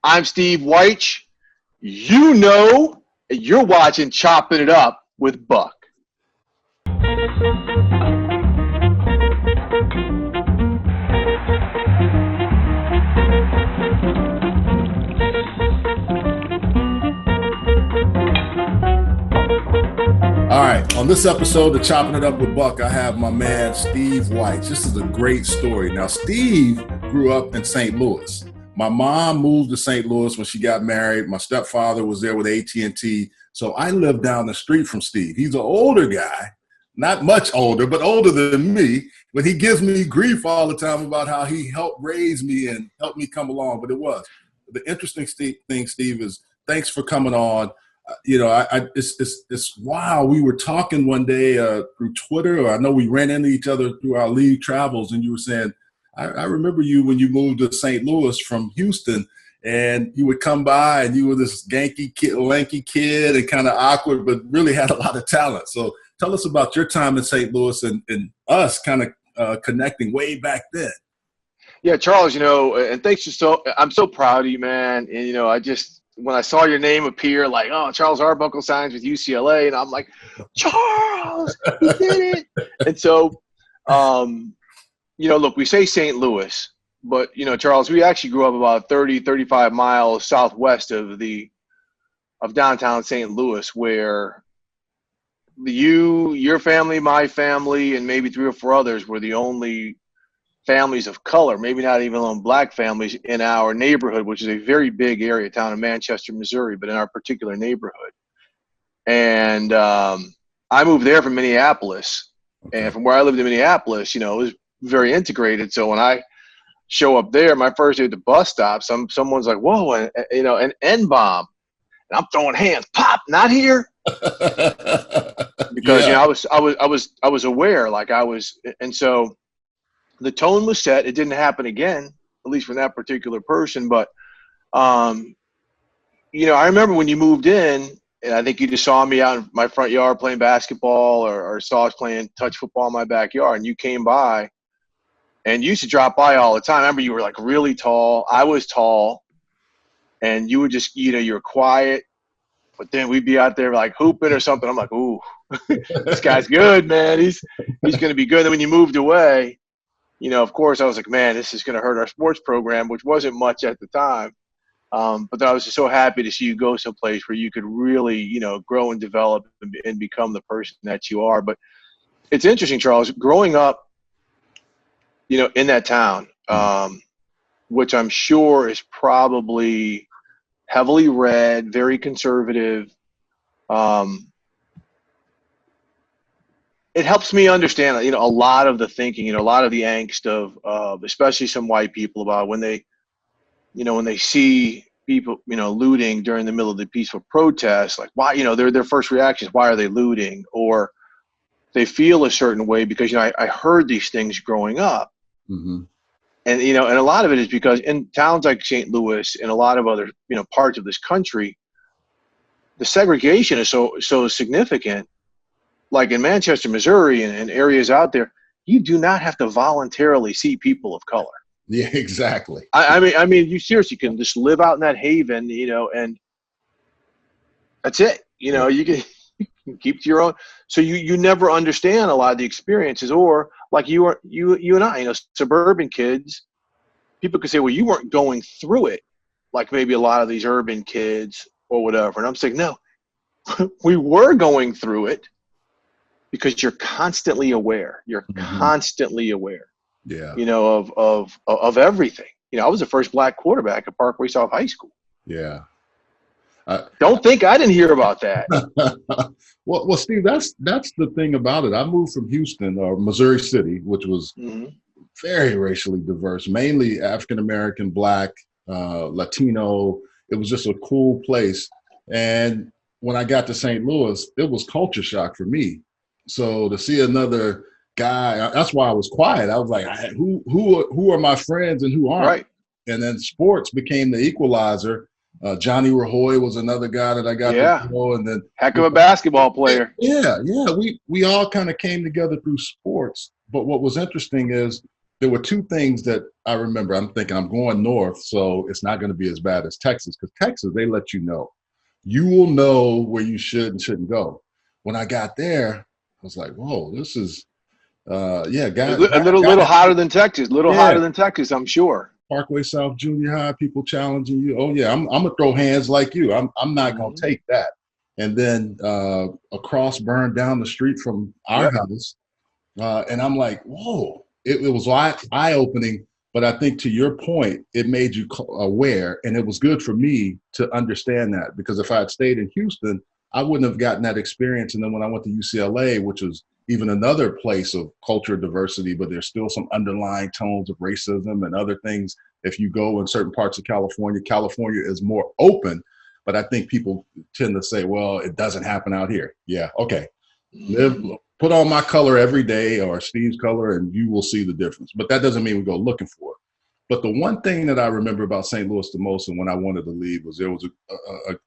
I'm Steve Wyche. You know, you're watching Chopping It Up with Buck. All right, on this episode of Chopping It Up with Buck, I have my man Steve Wyche. This is a great story. Now, Steve grew up in St. Louis. My mom moved to St. Louis when she got married. My stepfather was there with AT&T. So I lived down the street from Steve. He's an older guy, not much older, but older than me. But he gives me grief all the time about how he helped raise me and helped me come along. But it was. The interesting thing, Steve, is thanks for coming on. It's wow. We were talking one day through Twitter, or I know we ran into each other through our league travels, and you were saying, I remember you when you moved to St. Louis from Houston, and you would come by, and you were this lanky kid, and kind of awkward, but really had a lot of talent. So tell us about your time in St. Louis and us kind of connecting way back then. Yeah, Charles, and I'm so proud of you, man. And, when I saw your name appear, like, oh, Charles Arbuckle signs with UCLA, and I'm like, Charles, he did it. And so, look, we say St. Louis, but, Charles, we actually grew up about 30, 35 miles southwest of downtown St. Louis, where your family, my family, and maybe 3 or 4 others were the only families of color, maybe not even alone black families in our neighborhood, which is a very big area, town of Manchester, Missouri, but in our particular neighborhood. And I moved there from Minneapolis. Okay. And from where I lived in Minneapolis, it was very integrated. So when I show up there, my first day at the bus stop, someone's like, whoa, an N-bomb. And I'm throwing hands, pop, not here. Because, yeah. I was aware, and so the tone was set. It didn't happen again, at least from that particular person. But, I remember when you moved in, and I think you just saw me out in my front yard playing basketball or saw us playing touch football in my backyard, and you came by and you used to drop by all the time. I remember you were like really tall. I was tall, and you would just, you were quiet, but then we'd be out there like hooping or something. I'm like, ooh, this guy's good, man. He's going to be good. And when you moved away, of course, I was like, man, this is going to hurt our sports program, which wasn't much at the time. But I was just so happy to see you go someplace where you could really, grow and develop and become the person that you are. But it's interesting, Charles, growing up, in that town, which I'm sure is probably heavily read, very conservative. It helps me understand, a lot of the thinking, a lot of the angst of especially some white people about when they see people, looting during the middle of the peaceful protest, like why, their first reaction is, why are they looting? Or they feel a certain way because, I heard these things growing up. Mm-hmm. And, and a lot of it is because in towns like St. Louis and a lot of other, parts of this country, the segregation is so significant. Like in Manchester, Missouri, and areas out there, you do not have to voluntarily see people of color. Yeah, exactly. I mean, you seriously can just live out in that haven, and that's it. You can keep to your own. So you never understand a lot of the experiences, or like you and I, suburban kids. People could say, well, you weren't going through it like maybe a lot of these urban kids or whatever. And I'm saying, no, we were going through it. Because you're constantly aware. You're constantly aware. Yeah. Of everything. I was the first black quarterback at Parkway South High School. Yeah. Don't think I didn't hear about that. Well, Steve, that's the thing about it. I moved from Houston, or Missouri City, which was very racially diverse, mainly African American, Black, Latino. It was just a cool place. And when I got to St. Louis, it was culture shock for me. So to see another guy, that's why I was quiet. I was like, who are my friends and who aren't? Right. And then sports became the equalizer. Johnny Rahoy was another guy that I got to know. And then heck of a basketball player. Yeah. We all kind of came together through sports. But what was interesting is there were two things that I remember. I'm thinking I'm going north, so it's not going to be as bad as Texas, because Texas, they let you know. You will know where you should and shouldn't go. When I got there, I was like, whoa, this is, A little hotter than Texas, yeah, hotter than Texas, I'm sure. Parkway South Junior High, people challenging you. Oh yeah, I'm gonna throw hands like you. I'm not gonna take that. And then a cross burned down the street from our house, and I'm like, whoa! It was eye opening. But I think to your point, it made you aware, and it was good for me to understand that, because if I had stayed in Houston, I wouldn't have gotten that experience. And then when I went to UCLA, which was even another place of culture diversity, but there's still some underlying tones of racism and other things. If you go in certain parts of California, California is more open, but I think people tend to say, well, it doesn't happen out here. Yeah, okay. Put on my color every day, or Steve's color, and you will see the difference. But that doesn't mean we go looking for it. But the one thing that I remember about St. Louis the most, and when I wanted to leave, was there was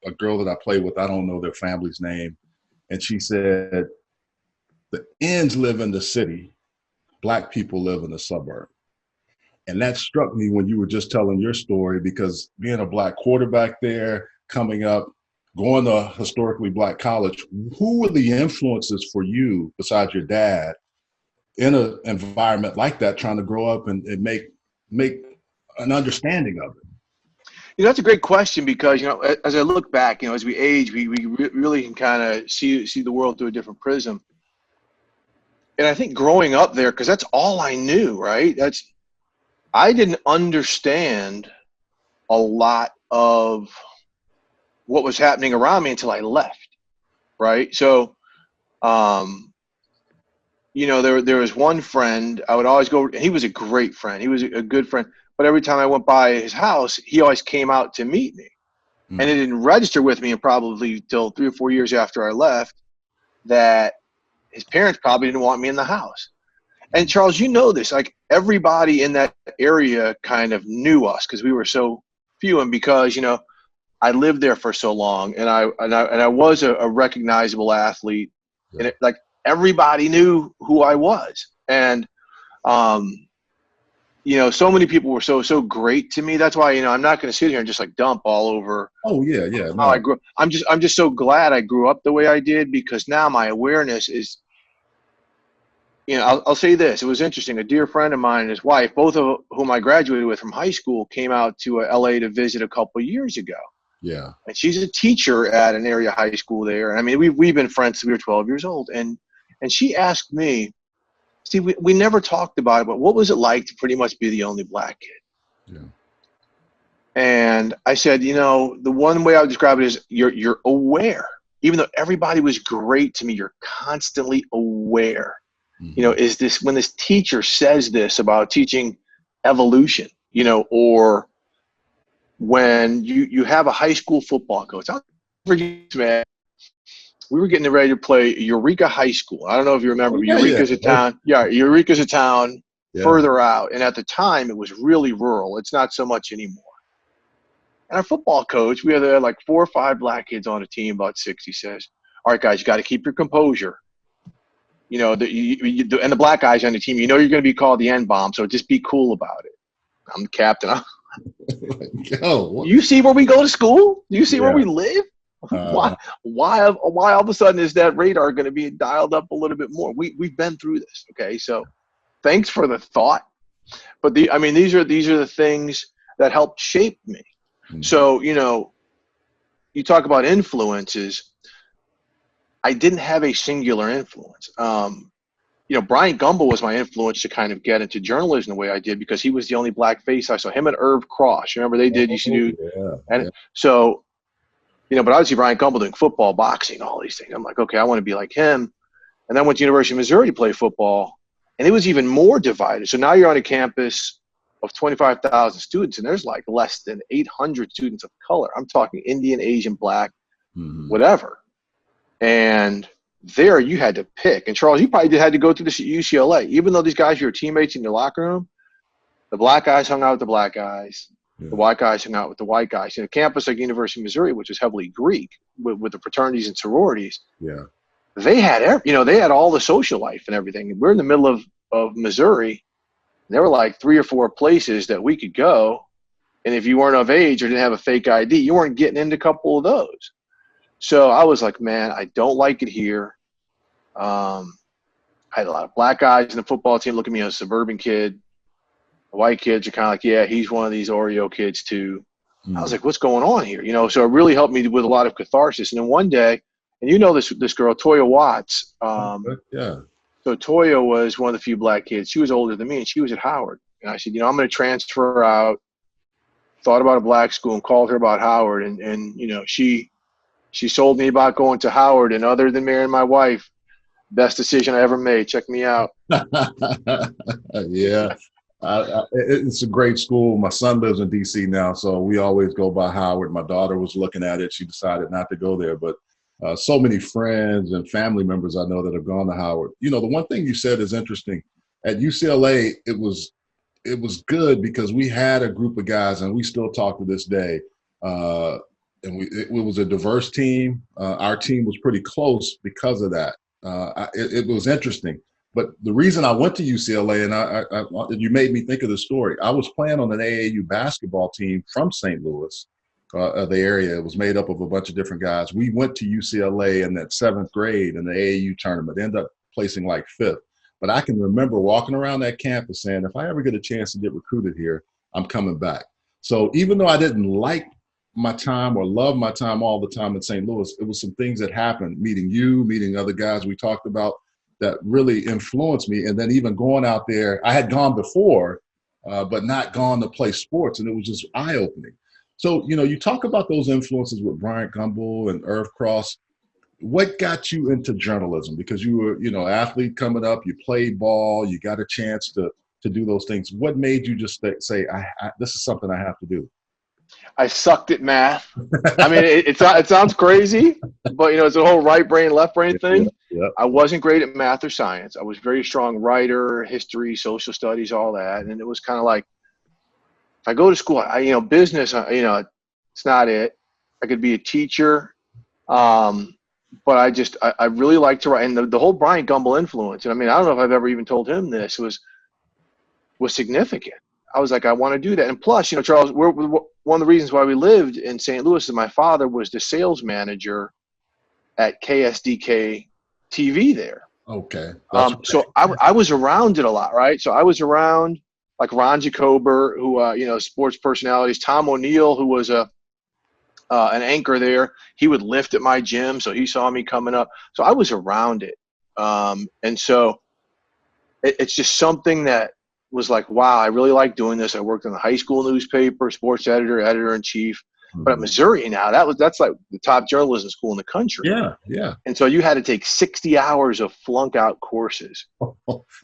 a girl that I played with. I don't know their family's name. And she said, the ends live in the city, Black people live in the suburb. And that struck me when you were just telling your story, because being a Black quarterback there, coming up, going to a historically Black college, who were the influences for you besides your dad in an environment like that, trying to grow up and make an understanding of it? That's a great question, because, as I look back, as we age, we really can kind of see the world through a different prism. And I think growing up there, because that's all I knew, right? I didn't understand a lot of what was happening around me until I left, right? So, there was one friend I would always go. He was a great friend. He was a good friend. But every time I went by his house, he always came out to meet me. And it didn't register with me, and probably till 3 or 4 years after I left, that his parents probably didn't want me in the house. And Charles, this, like, everybody in that area kind of knew us because we were so few, and because, I lived there for so long, and I was a recognizable athlete, and like everybody knew who I was. And so many people were so great to me. That's why, I'm not going to sit here and just like dump all over. Oh yeah. How I grew. I'm just so glad I grew up the way I did, because now my awareness is, I'll say this. It was interesting. A dear friend of mine and his wife, both of whom I graduated with from high school, came out to LA to visit a couple of years ago. Yeah. And she's a teacher at an area high school there. I mean, we've been friends since we were 12 years old. And she asked me, Steve, we never talked about it, but what was it like to pretty much be the only Black kid? Yeah. And I said, the one way I would describe it is you're aware. Even though everybody was great to me, you're constantly aware. Is this, when this teacher says this about teaching evolution, or when you have a high school football coach. I'll never forget, man. We were getting ready to play Eureka High School. I don't know if you remember. Eureka's a town. Yeah, Eureka's a town further out. And at the time, it was really rural. It's not so much anymore. And our football coach, we had like 4 or 5 Black kids on a team, about 60, says, all right, guys, you got to keep your composure. And the Black guys on the team, you're going to be called the N-bomb, so just be cool about it. I'm the captain. You see where we go to school? Do you see where we live? Why all of a sudden is that radar going to be dialed up a little bit more? We've been through this. Okay. So thanks for the thought. But these are the things that helped shape me. So, you talk about influences. I didn't have a singular influence. Brian Gumbel was my influence to kind of get into journalism the way I did, because he was the only Black face I saw. Him and Irv Cross. Remember they did so, but obviously Brian Gumbel doing football, boxing, all these things. I'm like, okay, I want to be like him. And then I went to University of Missouri to play football, and it was even more divided. So now you're on a campus of 25,000 students, and there's like less than 800 students of color. I'm talking Indian, Asian, Black, whatever. And there you had to pick. And Charles, you probably had to go through this at UCLA. Even though these guys were your teammates in your locker room, the Black guys hung out with the Black guys. The white guys hung out with the white guys. In a campus like University of Missouri, which is heavily Greek, with the fraternities and sororities, they had they had all the social life and everything. We're in the middle of Missouri, There were like 3 or 4 places that we could go. And if you weren't of age or didn't have a fake ID, you weren't getting into a couple of those. So I was like, man, I don't like it here. I had a lot of black guys in the football team look at me as a suburban kid. The white kids are kind of like, yeah, he's one of these Oreo kids too. I was like, what's going on here? So it really helped me with a lot of catharsis. And then one day, and this girl, Toya Watts. Yeah. So Toya was one of the few black kids. She was older than me, and she was at Howard. And I said, I'm going to transfer out. Thought about a black school and called her about Howard. And she sold me about going to Howard. And other than marrying my wife, best decision I ever made. Check me out. Yeah. It's a great school. My son lives in D.C. now, so we always go by Howard. My daughter was looking at it. She decided not to go there, but so many friends and family members I know that have gone to Howard. The one thing you said is interesting. At UCLA, it was good because we had a group of guys, and we still talk to this day. And it was a diverse team. Our team was pretty close because of that. It was interesting. But the reason I went to UCLA, and you made me think of the story. I was playing on an AAU basketball team from St. Louis, the area. It was made up of a bunch of different guys. We went to UCLA in that 7th grade in the AAU tournament, ended up placing like 5th. But I can remember walking around that campus saying, if I ever get a chance to get recruited here, I'm coming back. So even though I didn't like my time or love my time all the time in St. Louis, it was some things that happened, meeting you, meeting other guys we talked about, that really influenced me. And then even going out there, I had gone before, but not gone to play sports. And it was just eye-opening. So, you talk about those influences with Bryant Gumbel and Irv Cross. What got you into journalism? Because you were, athlete coming up, you played ball, you got a chance to do those things. What made you just say, this is something I have to do? I sucked at math. I mean, it sounds crazy, but it's a whole right brain, left brain thing. Yeah. I wasn't great at math or science. I was very strong writer, history, social studies, all that. And it was kind of like, if I go to school, business, it's not it. I could be a teacher. But I really like to write. And the whole Bryant Gumbel influence, and I mean, I don't know if I've ever even told him this, was significant. I was like, I want to do that. And plus, Charles, one of the reasons why we lived in St. Louis is my father was the sales manager at KSDK TV there. Okay. So I was around it a lot, right? So I was around like Ron Jacober, who, sports personalities, Tom O'Neill, who was an anchor there. He would lift at my gym. So he saw me coming up. So I was around it. And so it's just something that was like, wow, I really like doing this. I worked in the high school newspaper, sports editor-in-chief. Mm-hmm. But at Missouri now, that's like the top journalism school in the country. Yeah. And so you had to take 60 hours of flunk out courses.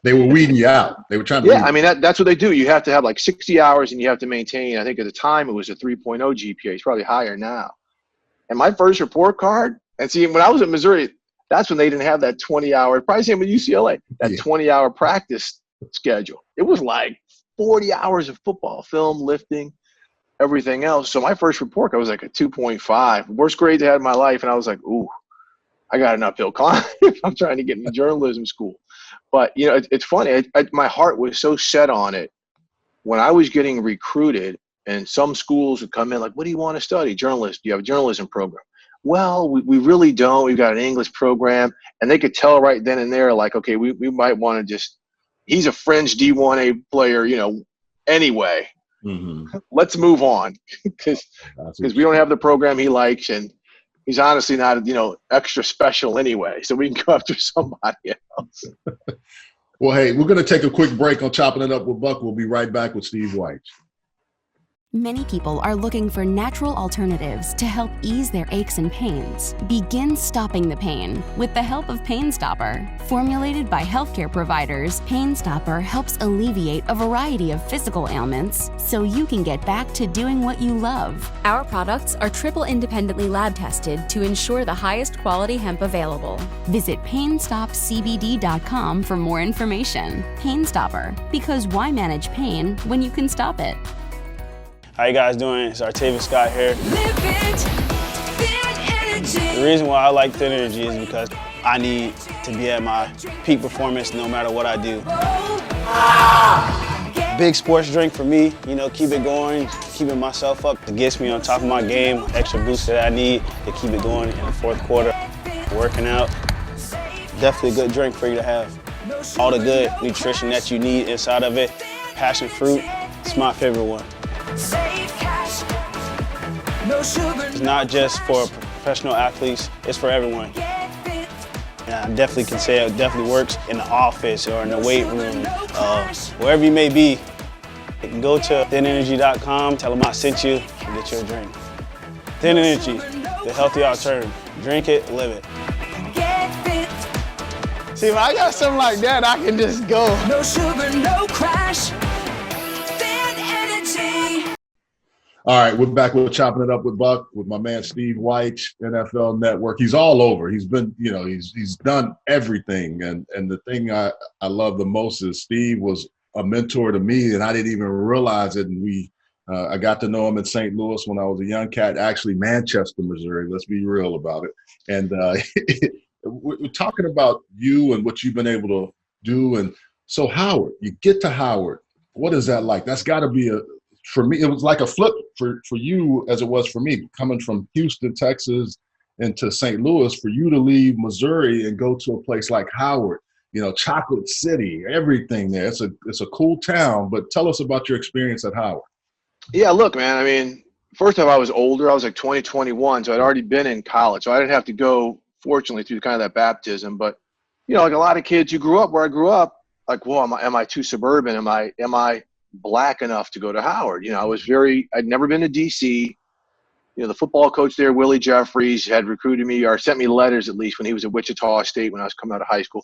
They were weeding you out. They were trying to. Yeah, I mean, that's what they do. You have to have like 60 hours, and you have to maintain, I think at the time it was a 3.0 GPA. It's probably higher now. And my first report card, and see, when I was at Missouri, that's when they didn't have that 20-hour, probably same with UCLA, that 20-hour practice schedule. It was like 40 hours of football, film, lifting, everything else. So my first report, I was like a 2.5, worst grade I had in my life. And I was like, ooh, I got an uphill climb if I'm trying to get into journalism school. But, it's funny. My heart was so set on it. When I was getting recruited and some schools would come in like, what do you want to study? Journalist. Do you have a journalism program? Well, we really don't. We've got an English program. And they could tell right then and there, like, okay, we might want to just, he's a fringe D1A player, anyway. Mm-hmm. Let's move on because we don't have the program he likes, and he's honestly not, extra special anyway. So we can go after somebody else. Well, hey, we're going to take a quick break on Chopping It Up with Buck. We'll be right back with Steve Wyche. Many people are looking for natural alternatives to help ease their aches and pains. Begin stopping the pain with the help of Pain Stopper. Formulated by healthcare providers, Pain Stopper helps alleviate a variety of physical ailments so you can get back to doing what you love. Our products are triple independently lab tested to ensure the highest quality hemp available. Visit PainStopCBD.com for more information. Pain Stopper, because why manage pain when you can stop it? How you guys doing? It's Artavis Scott here. The reason why I like Thin Energy is because I need to be at my peak performance no matter what I do. big sports drink for me, you know, keep it going, keeping myself up. It gets me on top of my game, extra boost that I need to keep it going in the fourth quarter. Working out, definitely a good drink for you to have. All the good nutrition that you need inside of it. Passion fruit, it's my favorite one. It's not just for professional athletes, it's for everyone. And I definitely can say it definitely works in the office or in the weight room, wherever you may be. You can go to thinenergy.com, tell them I sent you, and get you a drink. Thin Energy, the healthy alternative. Drink it, live it. See, if I got something like that, I can just go. No sugar, no crash. Thin Energy. All right, we're back with Chopping It Up with Buck with my man Steve Wyche, NFL Network. He's all over. He's been, you know, he's done everything. And the thing I love the most is Steve was a mentor to me, and I didn't even realize it. And I got to know him in St. Louis when I was a young cat, actually Manchester, Missouri. Let's be real about it. And we're talking about you and what you've been able to do. And so Howard, you get to Howard. What is that like? That's got to be for me, it was like a flip for you as it was for me, coming from Houston, Texas, into St. Louis, for you to leave Missouri and go to a place like Howard, you know, Chocolate City, everything there. It's a cool town, but tell us about your experience at Howard. Yeah, look, man, I mean, first off, I was older. I was like 20, 21, so I'd already been in college. So I didn't have to go, fortunately, through kind of that baptism. But, you know, like a lot of kids who grew up where I grew up, like, well, am I too suburban? Am I black enough to go to Howard? You know, I'd never been to D.C. You know, the football coach there, Willie Jeffries, had recruited me or sent me letters at least when he was at Wichita State when I was coming out of high school.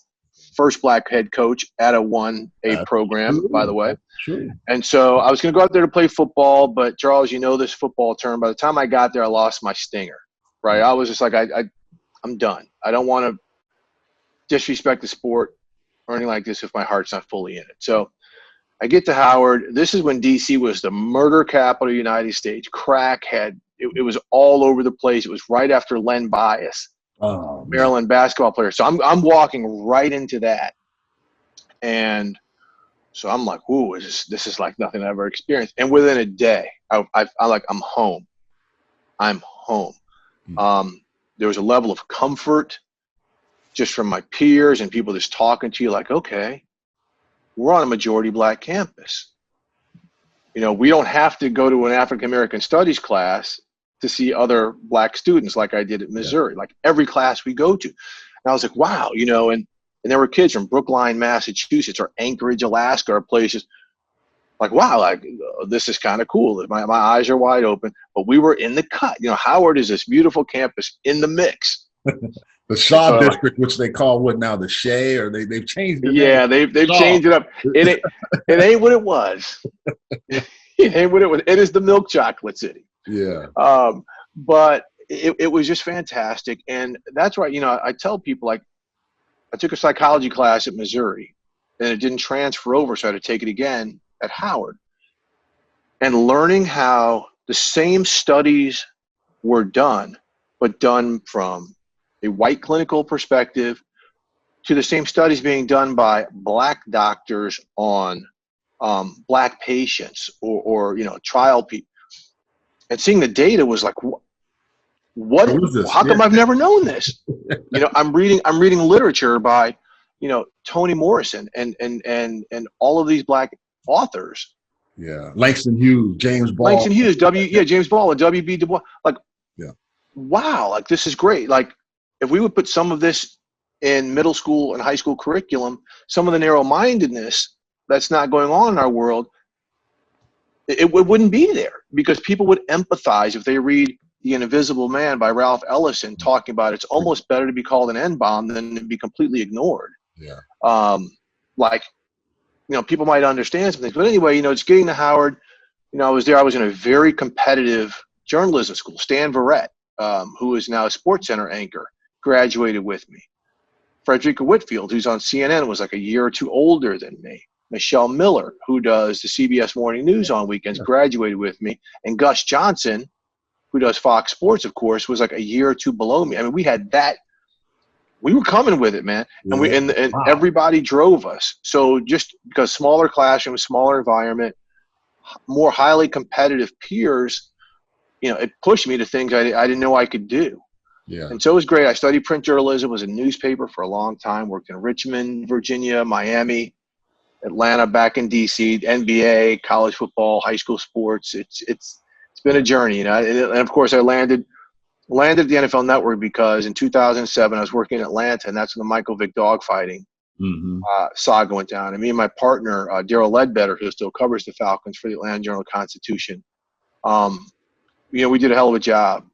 First black head coach at a 1A program, by the way. Sure. And so I was going to go out there to play football, but Charles, you know this football term. By the time I got there, I lost my stinger, right? I was just like, I'm done. I don't want to disrespect the sport or anything like this if my heart's not fully in it. So I get to Howard. This is when D.C. was the murder capital of the United States. Crackhead. It was all over the place. It was right after Len Bias, Maryland basketball player. So I'm walking right into that. And so I'm like, ooh, this is like nothing I ever experienced. And within a day, I'm like, I'm home. I'm home. There was a level of comfort just from my peers and people just talking to you like, okay, we're on a majority black campus. You know, we don't have to go to an African-American studies class to see other black students like I did at Missouri, like every class we go to. And I was like, wow, you know, and there were kids from Brookline, Massachusetts, or Anchorage, Alaska, or places like, wow, like this is kind of cool. My eyes are wide open, but we were in the cut. You know, Howard is this beautiful campus in the mix. The Shaw District, which they call what now, the Shea, or they've changed it. Yeah, they've changed it up. It ain't what it was. It ain't what it was. It is the milk chocolate city. Yeah. But it was just fantastic. And that's why, you know, I tell people, like, I took a psychology class at Missouri and it didn't transfer over, so I had to take it again at Howard. And learning how the same studies were done, but done from a white clinical perspective, to the same studies being done by black doctors on black patients or you know, trial people, and seeing the data was like, what? How come I've never known this? You know, I'm reading literature by, you know, Toni Morrison and all of these black authors. Yeah, Langston Hughes, James Ball. James Ball and W.B. Du Bois. Like, yeah, wow, like this is great. Like, if we would put some of this in middle school and high school curriculum, some of the narrow-mindedness that's not going on in our world, it wouldn't be there, because people would empathize if they read The Invisible Man by Ralph Ellison talking about it's almost better to be called an N-bomb than to be completely ignored. Yeah. Like, you know, people might understand some things. But anyway, you know, just getting to Howard, you know, I was in a very competitive journalism school. Stan Verrett, who is now a Sports Center anchor, graduated with me. Frederica Whitfield, who's on CNN, was like a year or two older than me. Michelle Miller, who does the CBS Morning News on weekends, graduated with me. And Gus Johnson, who does Fox Sports, of course, was like a year or two below me. I mean, we had that we were coming with it, man. And and Wow. everybody drove us. So just because smaller classroom, smaller environment, more highly competitive peers, it pushed me to things I didn't know I could do. Yeah. And so it was great. I studied print journalism, was a newspaper for a long time, worked in Richmond, Virginia, Miami, Atlanta, back in DC, NBA, college football, high school sports. It's been a journey, and of course I landed at the NFL Network because in 2007 I was working in Atlanta, and that's when the Michael Vick dogfighting saga went down. And me and my partner, Daryl Ledbetter, who still covers the Falcons for the Atlanta Journal-Constitution, we did a hell of a job.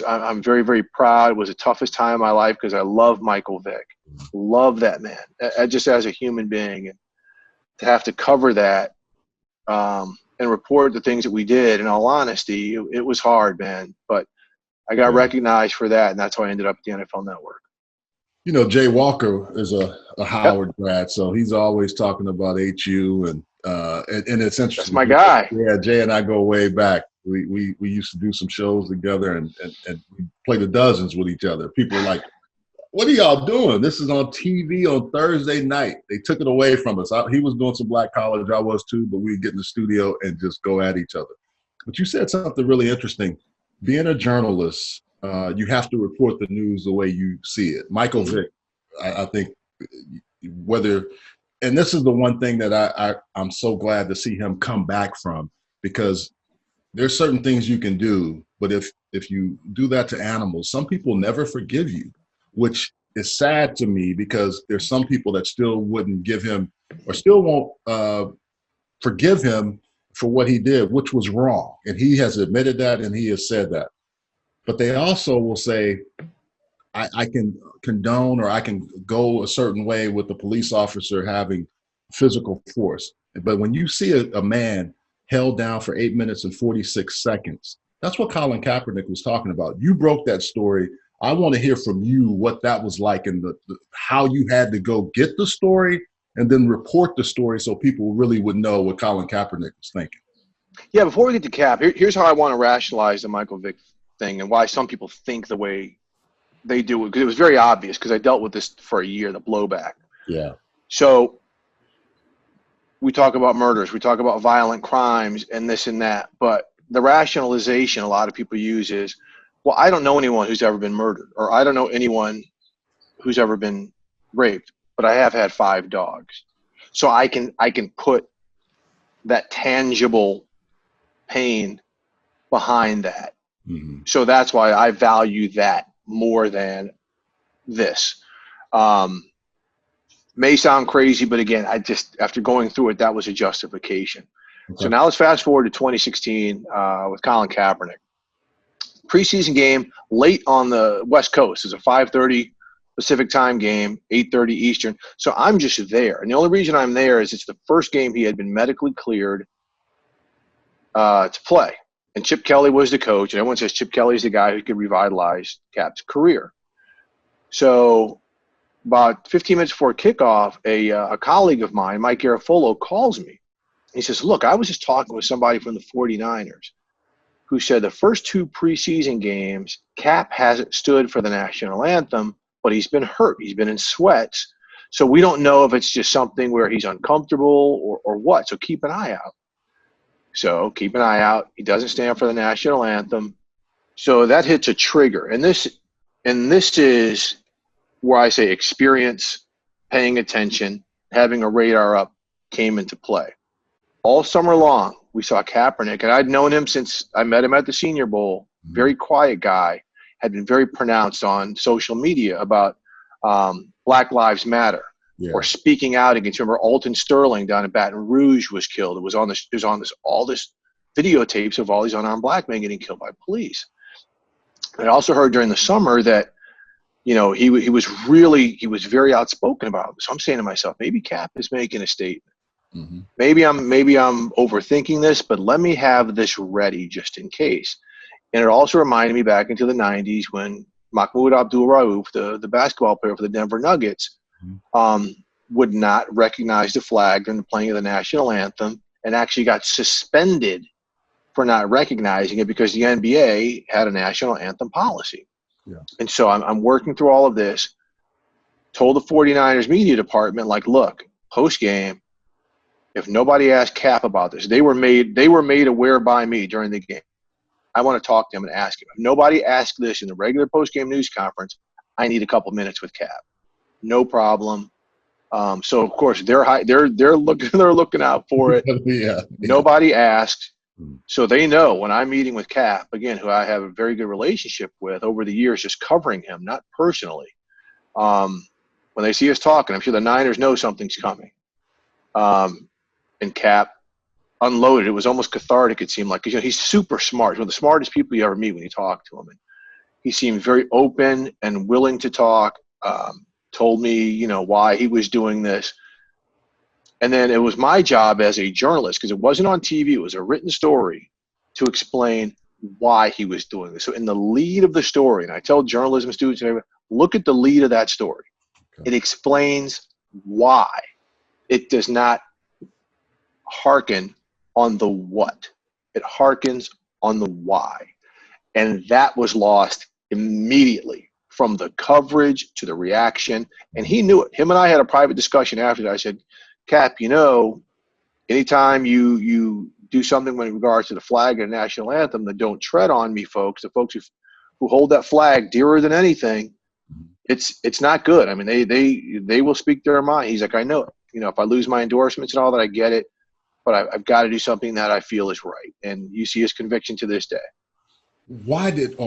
I'm very, very proud. It was the toughest time of my life because I love Michael Vick. Love that man, just as a human being. And to have to cover that and report the things that we did, in all honesty, it was hard, man. But I got recognized for that, and that's how I ended up at the NFL Network. Jay Walker is a Howard grad, so he's always talking about HU, and it's interesting. That's my guy. Yeah, Jay and I go way back. We used to do some shows together, and we play the dozens with each other. People are like, "What are y'all doing? This is on TV on Thursday night." They took it away from us. He was doing some black college, I was too, but we'd get in the studio and just go at each other. But you said something really interesting. Being a journalist, you have to report the news the way you see it. Michael Vick, I think, and this is the one thing that I'm so glad to see him come back from, because there's certain things you can do, but if you do that to animals, some people never forgive you, which is sad to me, because there's some people that still wouldn't give him, or still won't forgive him for what he did, which was wrong. And he has admitted that, and he has said that. But they also will say, I can condone, or I can go a certain way with the police officer having physical force. But when you see a man held down for 8 minutes and 46 seconds, that's what Colin Kaepernick was talking about. You broke that story. I want to hear from you what that was like, and how you had to go get the story and then report the story so people really would know what Colin Kaepernick was thinking. Yeah, before we get to Cap, here's how I want to rationalize the Michael Vick thing and why some people think the way they do it, because it was very obvious, because I dealt with this for a year, the blowback. Yeah. So we talk about murders, we talk about violent crimes and this and that, but the rationalization a lot of people use is, well, I don't know anyone who's ever been murdered, or I don't know anyone who's ever been raped, but I have had 5 dogs. So I can put that tangible pain behind that. Mm-hmm. So that's why I value that more than this. May sound crazy, but again, after going through it, that was a justification. Okay. So now let's fast forward to 2016 with Colin Kaepernick. Preseason game late on the West Coast. It's a 5:30 Pacific time game, 8:30 Eastern. So I'm just there. And the only reason I'm there is it's the first game he had been medically cleared to play. And Chip Kelly was the coach. And everyone says Chip Kelly's the guy who could revitalize Cap's career. So about 15 minutes before kickoff, a colleague of mine, Mike Garafolo, calls me. He says, look, I was just talking with somebody from the 49ers who said the first 2 preseason games, Cap hasn't stood for the national anthem, but he's been hurt. He's been in sweats. So we don't know if it's just something where he's uncomfortable or what. So keep an eye out. So keep an eye out. He doesn't stand for the national anthem. So that hits a trigger. And this is where I say experience, paying attention, having a radar up came into play. All summer long, we saw Kaepernick, and I'd known him since I met him at the Senior Bowl. Very quiet guy, had been very pronounced on social media about Black Lives Matter, or speaking out against. Remember, Alton Sterling down in Baton Rouge was killed. It was on all this videotapes of all these unarmed black men getting killed by police. And I also heard during the summer that, he was very outspoken about it. So I'm saying to myself, maybe Cap is making a statement. Mm-hmm. Maybe I'm overthinking this, but let me have this ready just in case. And it also reminded me back into the 90s when Mahmoud Abdul-Rauf, the basketball player for the Denver Nuggets, would not recognize the flag during the playing of the national anthem, and actually got suspended for not recognizing it because the NBA had a national anthem policy. Yeah. And so I'm working through all of this. told the 49ers media department, like, look, post game, if nobody asked Cap about this, they were made aware by me during the game. I want to talk to him and ask him. If nobody asked this in the regular post game news conference, I need a couple minutes with Cap. No problem. So of course they're looking out for it. Yeah. Nobody asked, so they know when I'm meeting with Cap, again, who I have a very good relationship with over the years, just covering him, not personally. When they see us talking, I'm sure the Niners know something's coming. And Cap unloaded. It was almost cathartic. It seemed like, you know, he's super smart. He's one of the smartest people you ever meet when you talk to him. And he seemed very open and willing to talk. Told me, you know, why he was doing this. And then it was my job as a journalist, because it wasn't on TV, it was a written story, to explain why he was doing this. So in the lead of the story, and I tell journalism students and everyone, look at the lead of that story. Okay. It explains why. It does not hearken on the what. It harkens on the why. And that was lost immediately, from the coverage to the reaction. And he knew it. Him and I had a private discussion after that. I said, Cap, you know, anytime you do something with regards to the flag and the national anthem, that don't tread on me, folks, the folks who hold that flag dearer than anything, it's not good. I mean, they will speak their mind. He's like, I know it. You know, if I lose my endorsements and all that, I get it. But I've got to do something that I feel is right. And you see his conviction to this day. Why did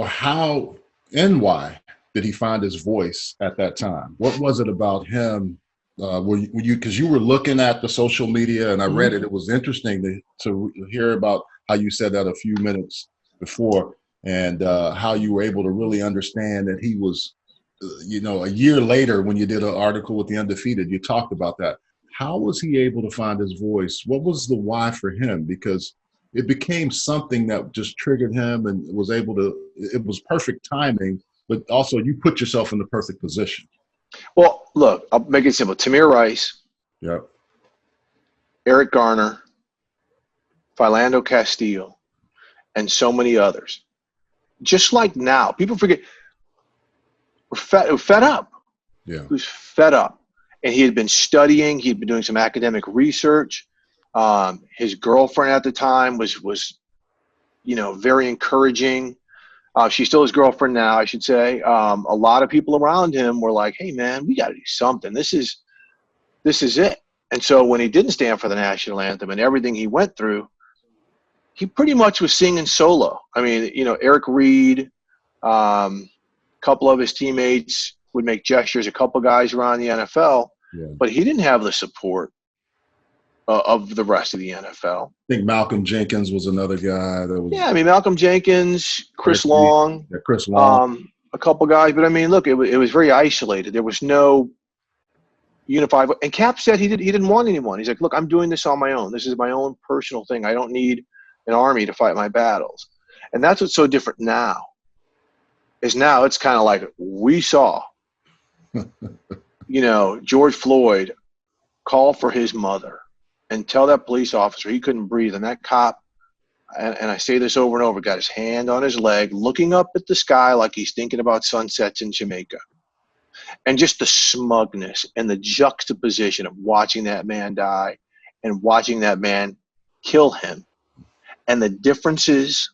he find his voice at that time? What was it about him? Were you because you were looking at the social media, and I read it. It was interesting to hear about how you said that a few minutes before, and how you were able to really understand that he was, you know, a year later when you did an article with The Undefeated, you talked about that. How was he able to find his voice? What was the why for him? Because it became something that just triggered him and was able to, it was perfect timing, but also you put yourself in the perfect position. Well, look, I'll make it simple. Tamir Rice, yep, Eric Garner, Philando Castile, and so many others. Just like now, people forget, we're fed up. Yeah. He was fed up. And he had been studying. He'd been doing some academic research. His girlfriend at the time was, you know, very encouraging. She's still his girlfriend now, I should say. A lot of people around him were like, hey, man, we got to do something. This is it. And so when he didn't stand for the national anthem and everything he went through, he pretty much was singing solo. I mean, you know, Eric Reed, a couple of his teammates would make gestures, a couple guys around the NFL. Yeah. But he didn't have the support of the rest of the NFL. I think Malcolm Jenkins was another guy. I mean, Malcolm Jenkins, Chris Long. Yeah, Chris Long. A couple guys. But, I mean, look, it was very isolated. There was no unified. And Cap said he didn't want anyone. He's like, look, I'm doing this on my own. This is my own personal thing. I don't need an army to fight my battles. And that's what's so different now. Is now it's kind of like we saw – you know, George Floyd call for his mother and tell that police officer he couldn't breathe. And that cop, and I say this over and over, got his hand on his leg, looking up at the sky like he's thinking about sunsets in Jamaica. And just the smugness and the juxtaposition of watching that man die and watching that man kill him. And the differences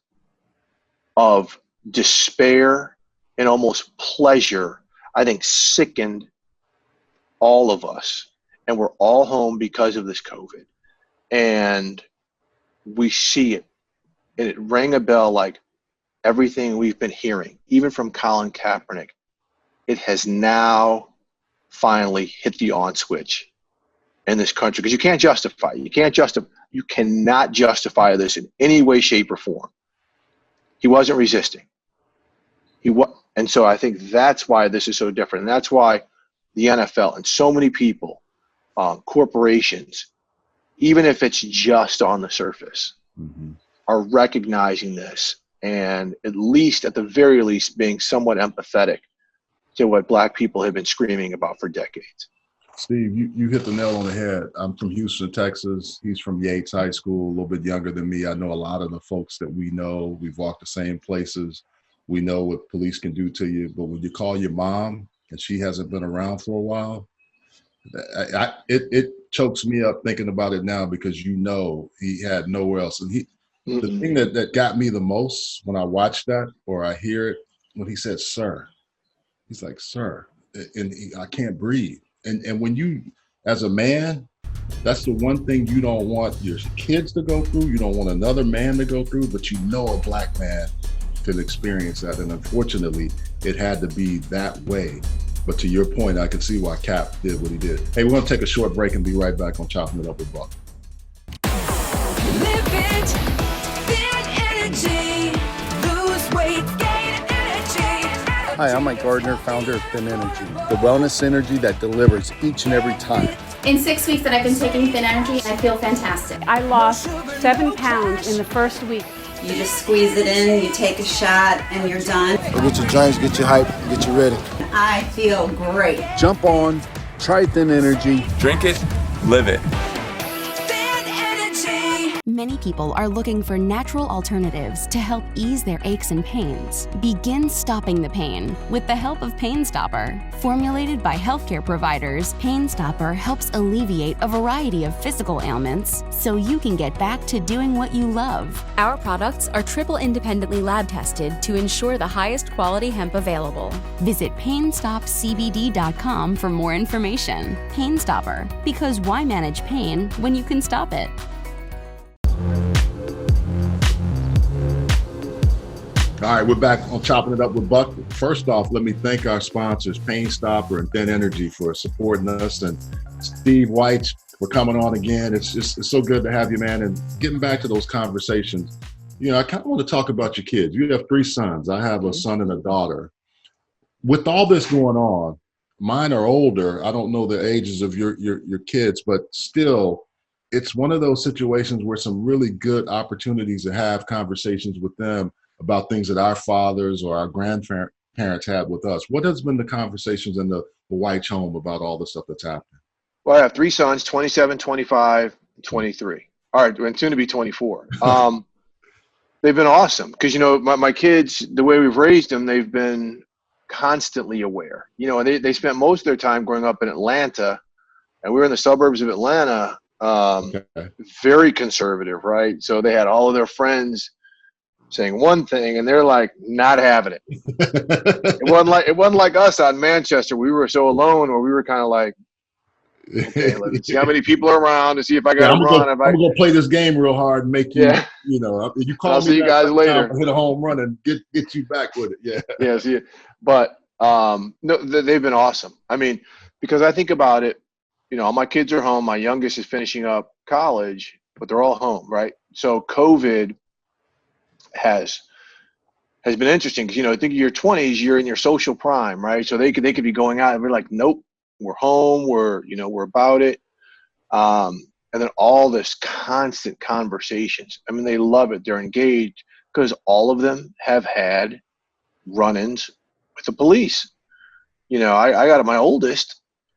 of despair and almost pleasure, I think, sickened all of us. And we're all home because of this COVID. And we see it. And it rang a bell like everything we've been hearing, even from Colin Kaepernick. It has now finally hit the on switch in this country. Because you can't justify it. You cannot justify this in any way, shape, or form. He wasn't resisting. And so I think that's why this is so different. And that's why the NFL and so many people, corporations, even if it's just on the surface, are recognizing this and at the very least being somewhat empathetic to what Black people have been screaming about for decades. Steve, you hit the nail on the head. I'm from Houston, Texas. He's from Yates High School, a little bit younger than me. I know a lot of the folks that we know. We've walked the same places. We know what police can do to you. But when you call your mom and she hasn't been around for a while, it chokes me up thinking about it now, because he had nowhere else. And the thing that got me the most when I watched that, or I hear it, when he said, "Sir," he's like, "Sir," and I can't breathe. And when you, as a man, that's the one thing you don't want your kids to go through. You don't want another man to go through, but a black man can experience that. And unfortunately, it had to be that way. But to your point, I can see why Cap did what he did. Hey, we're going to take a short break and be right back on Chopping It Up with Buck. Live it, thin energy, lose weight, gain energy. Hi, I'm Mike Gardner, founder of Thin Energy, the wellness energy that delivers each and every time. In 6 weeks that I've been taking Thin Energy, I feel fantastic. I lost 7 pounds in the first week. You just squeeze it in, you take a shot, and you're done. Get your drinks, get you hype, get you ready. I feel great. Jump on, try Thin Energy. Drink it, live it. Thin energy. Many people are looking for natural alternatives to help ease their aches and pains. Begin stopping the pain with the help of Pain Stopper. Formulated by healthcare providers, Pain Stopper helps alleviate a variety of physical ailments so you can get back to doing what you love. Our products are triple independently lab tested to ensure the highest quality hemp available. Visit PainStopCBD.com for more information. Pain Stopper, because why manage pain when you can stop it? All right, we're back on Chopping It Up with Buck. First off, let me thank our sponsors, Pain Stopper and Thin Energy, for supporting us, and Steve Wyche for coming on again. It's so good to have you, man, and getting back to those conversations. I kind of want to talk about your kids. You have 3 sons. I have a son and a daughter. With all this going on, mine are older. I don't know the ages of your kids, but still, it's one of those situations where some really good opportunities to have conversations with them about things that our fathers or our grandparents had with us. What has been the conversations in the Wyche home about all the stuff that's happening? Well, I have 3 sons, 27, 25, 23. All right, and soon to be 24. They've been awesome because, my kids, the way we've raised them, they've been constantly aware. And they spent most of their time growing up in Atlanta, and we were in the suburbs of Atlanta, very conservative, right? So they had all of their friends saying one thing, and they're like not having it. It wasn't like us on Manchester. We were so alone, where we were kind of like, okay, let's see how many people are around to see if I got to run. I'm gonna play this game real hard and make you, you call I'll me. See you guys later. Hit a home run and get you back with it. Yeah. Yeah. See you. But no, they've been awesome. I mean, because I think about it, all my kids are home. My youngest is finishing up college, but they're all home, right? So COVID has been interesting because I think in your 20s you're in your social prime, right? So they could be going out and we're like, nope, we're home, we're about it, and then all this constant conversations. I mean, they love it. They're engaged because all of them have had run-ins with the police. I got my oldest.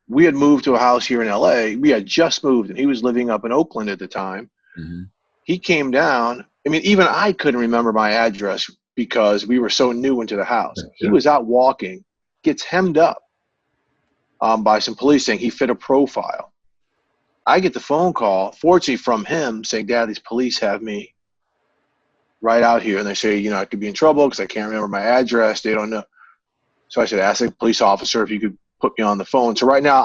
We had moved to a house here in LA. We had just moved, and he was living up in Oakland at the time. Mm-hmm. He came down. I mean, even I couldn't remember my address because we were so new into the house. Yeah. He was out walking, gets hemmed up by some police saying he fit a profile. I get the phone call, fortunately from him, saying, "Dad, these police have me right out here." And they say, I could be in trouble because I can't remember my address. They don't know. So I said, ask the police officer if you could put me on the phone. So right now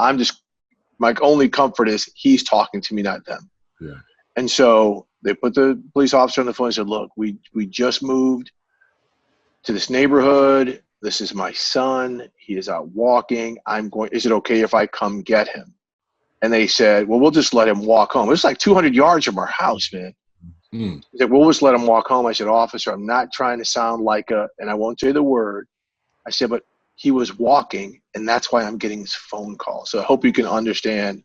my only comfort is he's talking to me, not them. Yeah. And so they put the police officer on the phone and said, "Look, we just moved to this neighborhood. This is my son. He is out walking. Is it okay if I come get him?" And they said, "Well, we'll just let him walk home." It was like 200 yards from our house, man. Mm. He said, "We'll just let him walk home." I said, "Officer, I'm not trying to sound like and I won't say the word." I said, "But he was walking, and that's why I'm getting this phone call. So I hope you can understand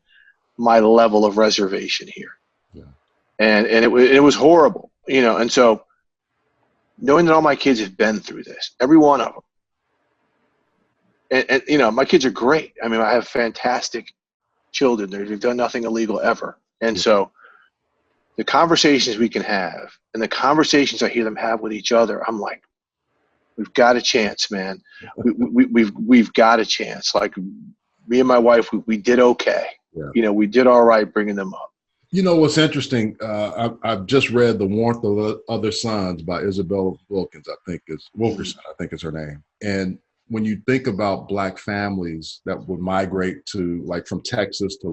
my level of reservation here." Yeah. And it was horrible, and so knowing that all my kids have been through this, every one of them, and my kids are great. I mean, I have fantastic children. They've done nothing illegal ever. And so the conversations we can have and the conversations I hear them have with each other, I'm like, We've got a chance, man. We've got a chance. Like me and my wife, we did okay. Yeah. You know, we did all right bringing them up. You know what's interesting? I've just read The Warmth of Other Suns by Isabel Wilkerson, I think is her name. And when you think about Black families that would migrate to, like, from Texas to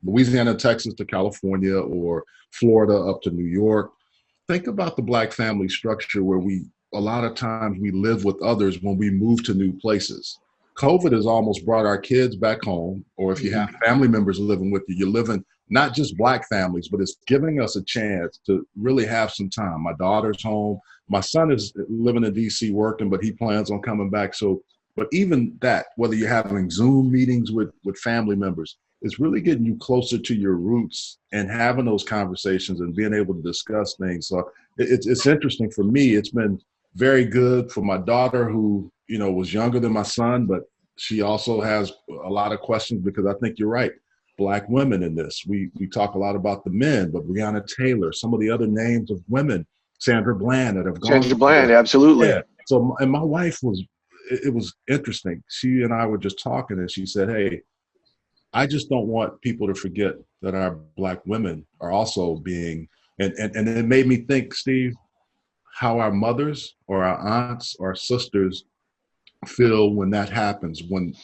Louisiana, Texas to California, or Florida up to New York, think about the Black family structure where a lot of times we live with others when we move to new places. COVID has almost brought our kids back home, or if you have family members living with you, you're living not just Black families, but it's giving us a chance to really have some time. My daughter's home. My son is living in DC working, but he plans on coming back. So, but even that, whether you're having Zoom meetings with family members, it's really getting you closer to your roots and having those conversations and being able to discuss things. So it's interesting for me. It's been very good for my daughter, who, you know, was younger than my son, but she also has a lot of questions, because I think you're right. Black women in this. We talk a lot about the men, but Breonna Taylor, some of the other names of women, Sandra Bland, that have gone. Sandra Bland, absolutely. Yeah. So, and my wife it was interesting. She and I were just talking, and she said, hey, I just don't want people to forget that our Black women are also being, and it made me think, Steve, how our mothers or our aunts or sisters feel when that happens, when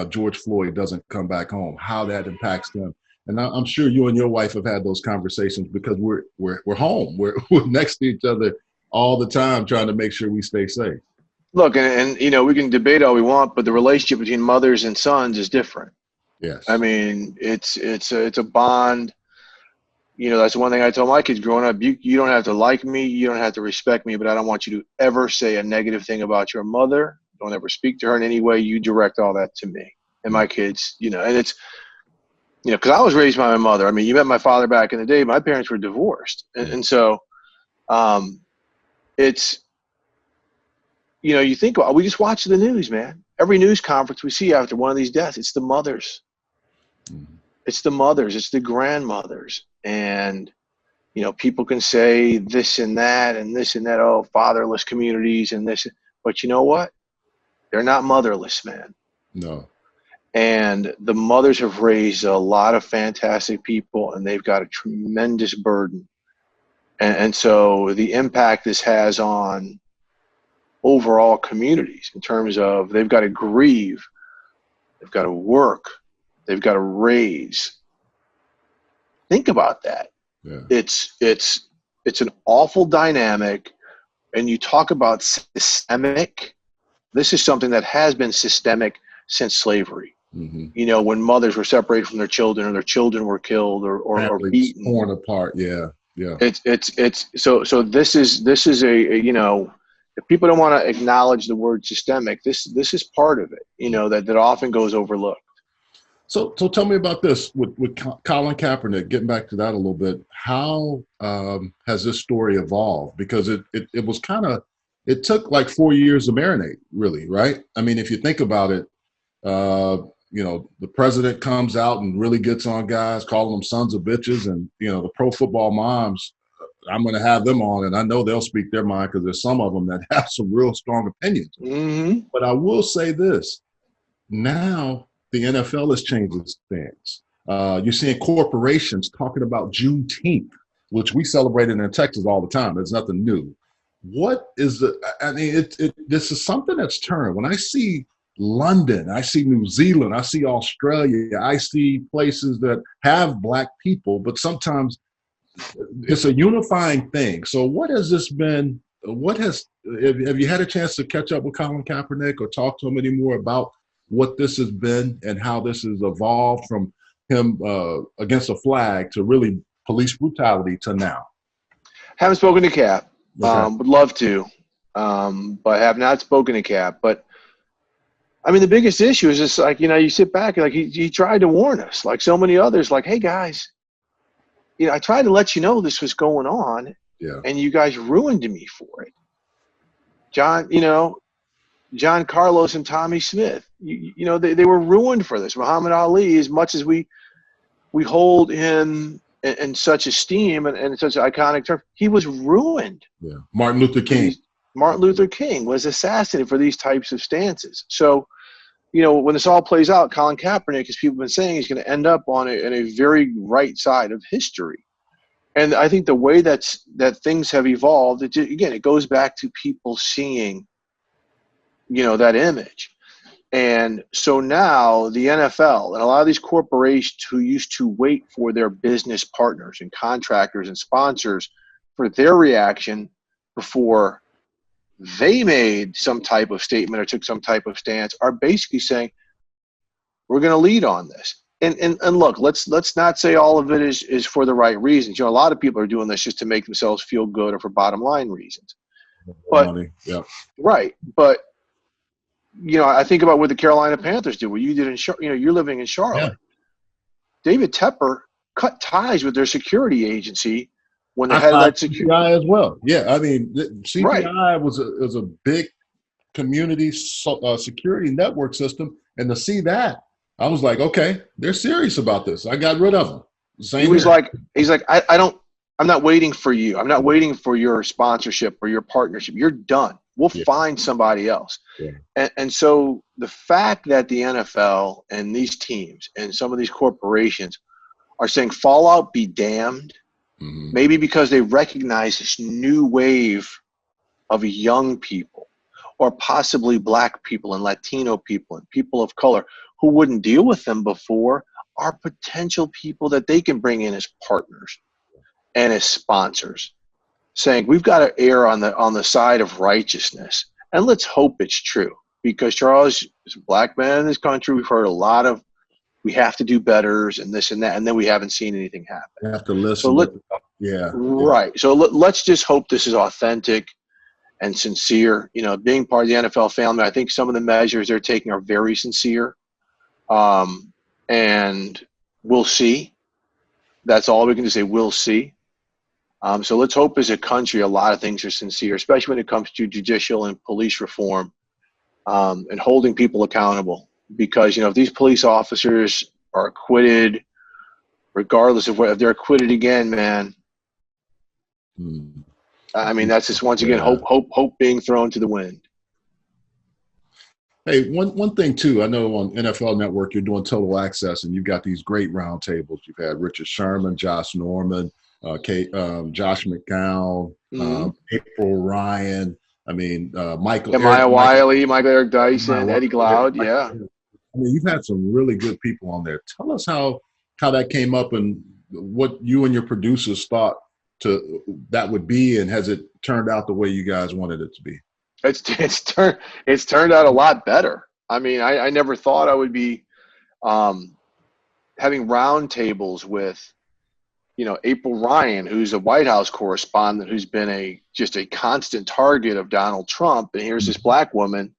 George Floyd doesn't come back home, how that impacts them. And I'm sure you and your wife have had those conversations, because we're home. We're next to each other all the time, trying to make sure we stay safe. Look, and you know, we can debate all we want, but the relationship between mothers and sons is different. Yes. I mean, it's a bond. You know, that's the one thing I told my kids growing up. You don't have to like me, you don't have to respect me, but I don't want you to ever say a negative thing about your mother. Don't ever speak to her in any way. You direct all that to me. And my kids, you know, and it's, you know, because I was raised by my mother. I mean, you met my father back in the day. My parents were divorced. And so it's, you know, you think, we just watch the news, man. Every news conference we see after one of these deaths, it's the mothers. It's the mothers. It's the grandmothers. And, you know, people can say this and that, oh, fatherless communities and this. But you know what? They're not motherless, man. No. And the mothers have raised a lot of fantastic people, and they've got a tremendous burden. And so the impact this has on overall communities, in terms of they've got to grieve, they've got to work, they've got to raise. Think about that. Yeah. It's an awful dynamic. And you talk about systemic. This is something that has been systemic since slavery. Mm-hmm. You know, when mothers were separated from their children, or their children were killed or beaten, torn apart. Yeah. It's so this is a you know, if people don't want to acknowledge the word systemic, this is part of it. You know, that often goes overlooked. So tell me about this with Colin Kaepernick. Getting back to that a little bit, how has this story evolved? Because it was kind of, it took like 4 years to marinate, really, right? I mean, if you think about it, you know, the president comes out and really gets on guys, calling them sons of bitches, and, you know, the pro football moms, I'm going to have them on, and I know they'll speak their mind, because there's some of them that have some real strong opinions. Mm-hmm. But I will say this, now the NFL is changing things. You're seeing corporations talking about Juneteenth, which we celebrated in Texas all the time. It's nothing new. What is I mean, this is something that's turned. When I see London, I see New Zealand, I see Australia, I see places that have Black people, but sometimes it's a unifying thing. So what has this been? Have you had a chance to catch up with Colin Kaepernick or talk to him anymore about what this has been and how this has evolved from him against a flag to really police brutality to now? Haven't spoken to Cap. Okay. Would love to, but have not spoken to Cap. But I mean, the biggest issue is just like, you know, you sit back and like he tried to warn us, like so many others, like, hey guys, you know, I tried to let you know this was going on, and you guys ruined me for it. John Carlos and Tommy Smith, you know, they were ruined for this. Muhammad Ali, as much as we hold him in such esteem and such an iconic term, he was ruined. Yeah, Martin Luther King. Martin Luther King was assassinated for these types of stances. So, when this all plays out, Colin Kaepernick, as people have been saying, is going to end up on a very right side of history. And I think the way that things have evolved, it goes back to people seeing, that image. And so now the NFL and a lot of these corporations who used to wait for their business partners and contractors and sponsors for their reaction before they made some type of statement or took some type of stance are basically saying, we're going to lead on this. And look, let's not say all of it is for the right reasons. A lot of people are doing this just to make themselves feel good or for bottom line reasons. But money. Yeah. Right. But I think about what the Carolina Panthers did, what you did in you're living in Charlotte. Yeah. David Tepper cut ties with their security agency when they I had thought that security CPI as well. Yeah, I mean, CPI Right. was a big community security network system, and to see that, I was like, okay, they're serious about this. I got rid of them. He was like, I'm not waiting for you. I'm not waiting for your sponsorship or your partnership. You're done. We'll find somebody else. Yeah. And so the fact that the NFL and these teams and some of these corporations are saying fallout be damned, maybe because they recognize this new wave of young people or possibly Black people and Latino people and people of color who wouldn't deal with them before are potential people that they can bring in as partners and as sponsors, saying we've got to err on the side of righteousness. And let's hope it's true, because Charles is a Black man in this country. We've heard a lot of we have to do betters and this and that, and then we haven't seen anything happen. You have to listen. So right. So let's just hope this is authentic and sincere. Being part of the NFL family, I think some of the measures they're taking are very sincere. And we'll see. That's all we can say. We'll see. So let's hope as a country, a lot of things are sincere, especially when it comes to judicial and police reform, and holding people accountable. Because, if these police officers are acquitted, regardless of if they're acquitted again, man, I mean, that's just once again, hope being thrown to the wind. Hey, one thing too, I know on NFL Network you're doing Total Access, and you've got these great roundtables. You've had Richard Sherman, Josh Norman, Josh McCown, April Ryan. I mean, Maya Wiley, Michael Eric Dyson, Eddie Glaude. Yeah. I mean, you've had some really good people on there. Tell us how that came up and what you and your producers thought that would be, and has it turned out the way you guys wanted it to be? It's turned out a lot better. I mean, I never thought I would be having roundtables with, April Ryan, who's a White House correspondent, who's been just a constant target of Donald Trump. And here's this Black woman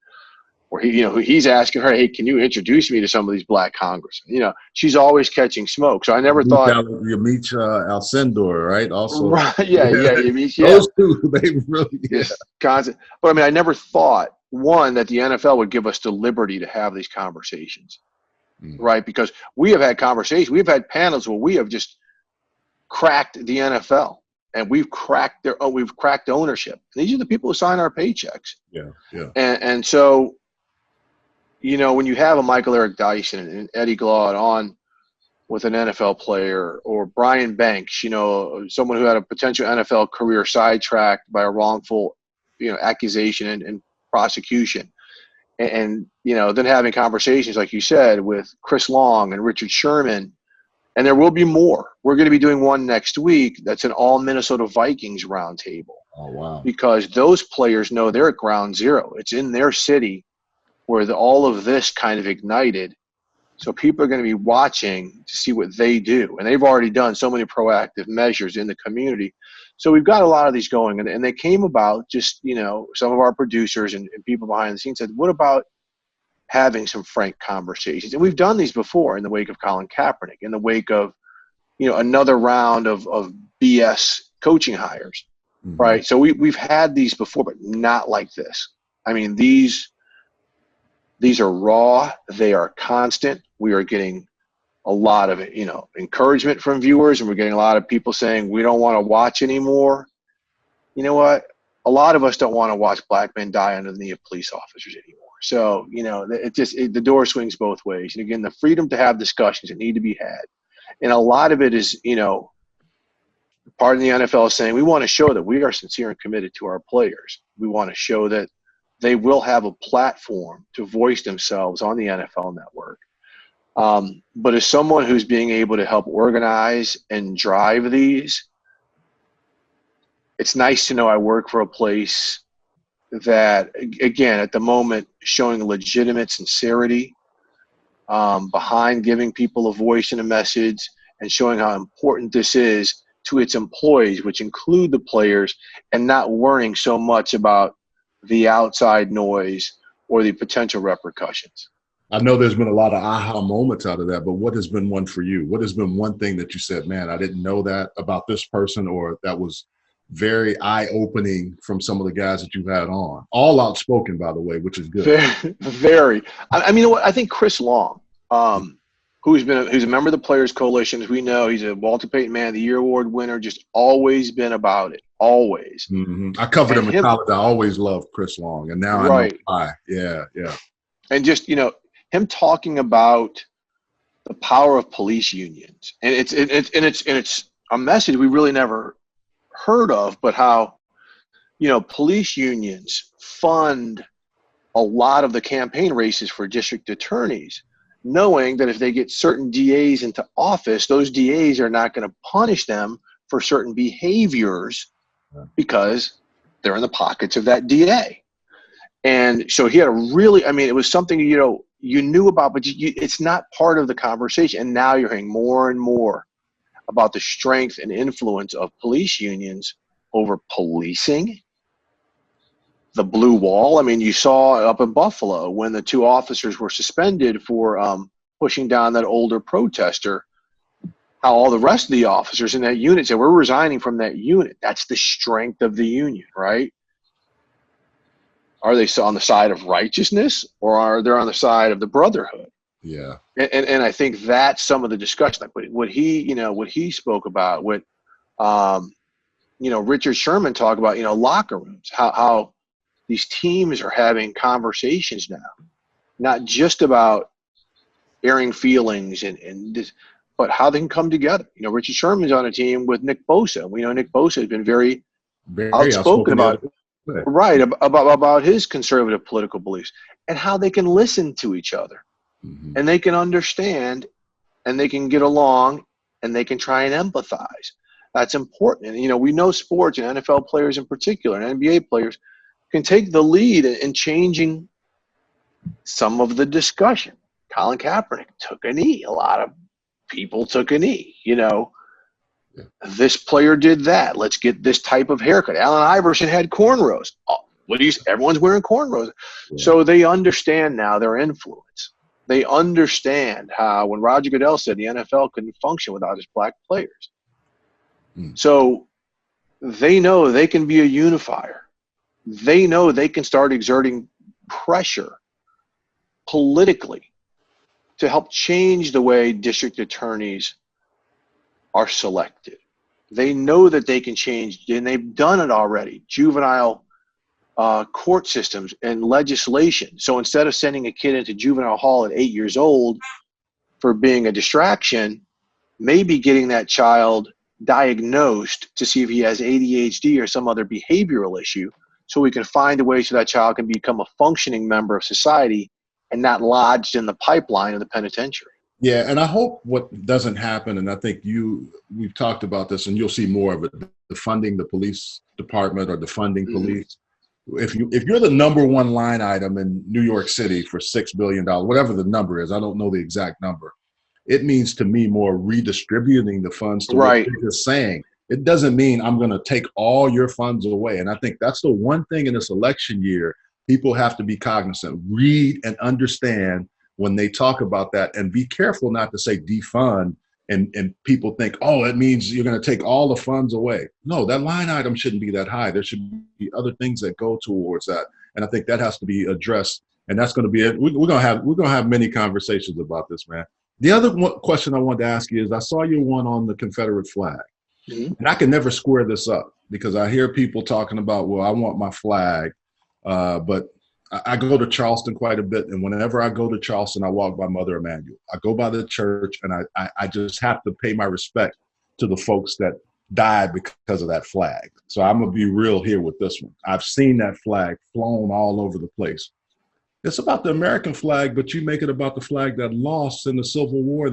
where he's asking her, hey, can you introduce me to some of these Black congressmen? She's always catching smoke. So I never thought you meet Alcindor, right? Also, right, yeah. You meet those two. They really constant. But I mean, I never thought that the NFL would give us the liberty to have these conversations, right? Because we have had conversations, we've had panels where we have just cracked the NFL, and we've cracked ownership. And these are the people who sign our paychecks. Yeah. And so, when you have a Michael Eric Dyson and Eddie Glaude on with an NFL player, or Brian Banks, someone who had a potential NFL career sidetracked by a wrongful, accusation and prosecution, and then having conversations, like you said, with Chris Long and Richard Sherman. And there will be more. We're going to be doing one next week that's an all Minnesota Vikings roundtable. Oh, wow. Because those players know they're at ground zero. It's in their city where all of this kind of ignited. So people are going to be watching to see what they do. And they've already done so many proactive measures in the community. So we've got a lot of these going. And they came about just, some of our producers and people behind the scenes said, what about having some frank conversations? And we've done these before in the wake of Colin Kaepernick, in the wake of, another round of BS coaching hires, right? So we've had these before, but not like this. I mean, these are raw. They are constant. We are getting a lot of, encouragement from viewers, and we're getting a lot of people saying we don't want to watch anymore. You know what? a lot of us don't want to watch black men die under the knee of police officers anymore. So, the door swings both ways. And again, the freedom to have discussions that need to be had. And a lot of it is, part of the NFL is saying we want to show that we are sincere and committed to our players. We want to show that they will have a platform to voice themselves on the NFL network. But as someone who's being able to help organize and drive these, it's nice to know I work for a place that, again, at the moment, showing legitimate sincerity behind giving people a voice and a message, and showing how important this is to its employees, which include the players, and not worrying so much about the outside noise or the potential repercussions. I know there's been a lot of aha moments out of that, but what has been one for you? What has been one thing that you said, man, I didn't know that about this person, or that was very eye-opening from some of the guys that you've had on? All outspoken, by the way, which is good. Very. I mean, I think Chris Long, who's a member of the Players Coalition, as we know, he's a Walter Payton Man of the Year Award winner, just always been about it, always. Mm-hmm. I covered him in college. I always loved Chris Long, and now I know why. Yeah. And just, him talking about the power of police unions, and it's a message we really never heard of, but how, police unions fund a lot of the campaign races for district attorneys, knowing that if they get certain DAs into office, those DAs are not going to punish them for certain behaviors because they're in the pockets of that DA. And so he had it was something, you knew about, but it's not part of the conversation. And now you're hearing more and more about the strength and influence of police unions over policing. The blue wall. I mean, you saw up in Buffalo when the two officers were suspended for pushing down that older protester, how all the rest of the officers in that unit said, we're resigning from that unit. That's the strength of the union, right? Are they on the side of righteousness, or are they on the side of the brotherhood? Yeah. And I think that's some of the discussion. Like what he spoke about, what Richard Sherman talked about, locker rooms, how these teams are having conversations now, not just about airing feelings and this, but how they can come together. Richard Sherman's on a team with Nick Bosa. We know Nick Bosa has been very outspoken about about his conservative political beliefs, and how they can listen to each other, and they can understand, and they can get along, and they can try and empathize. That's important. And we know sports, and NFL players in particular, and NBA players can take the lead in changing some of the discussion. Colin Kaepernick took a knee. A lot of people took a knee. This player did that. Let's get this type of haircut. Allen Iverson had cornrows. Everyone's wearing cornrows. Yeah. So they understand now their influence. They understand how, when Roger Goodell said the NFL couldn't function without its black players. So they know they can be a unifier. They know they can start exerting pressure politically to help change the way district attorneys are selected. They know that they can change, and they've done it already. Juvenile court systems and legislation. So instead of sending a kid into juvenile hall at 8 years old for being a distraction, maybe getting that child diagnosed to see if he has ADHD or some other behavioral issue, so we can find a way so that child can become a functioning member of society and not lodged in the pipeline of the penitentiary. Yeah, and I hope what doesn't happen, and I think we've talked about this, and you'll see more of it, the funding the police department or defunding police. If you're the number one line item in New York City for $6 billion, whatever the number is, I don't know the exact number, it means to me more redistributing the funds to what you're just saying. It doesn't mean I'm going to take all your funds away. And I think that's the one thing in this election year people have to be cognizant, read and understand when they talk about that, and be careful not to say defund and people think, oh, it means you're going to take all the funds away. No, that line item shouldn't be that high. There should be other things that go towards that. And I think that has to be addressed. And that's going to be it. We're going to have many conversations about this, man. The other question I wanted to ask you is, I saw your one on the Confederate flag. And I can never square this up because I hear people talking about, well, I want my flag, but I go to Charleston quite a bit. And whenever I go to Charleston, I walk by Mother Emanuel. I go by the church, and I just have to pay my respect to the folks that died because of that flag. So I'm going to be real here with this one. I've seen that flag flown all over the place. It's about the American flag, but you make it about the flag that lost in the Civil War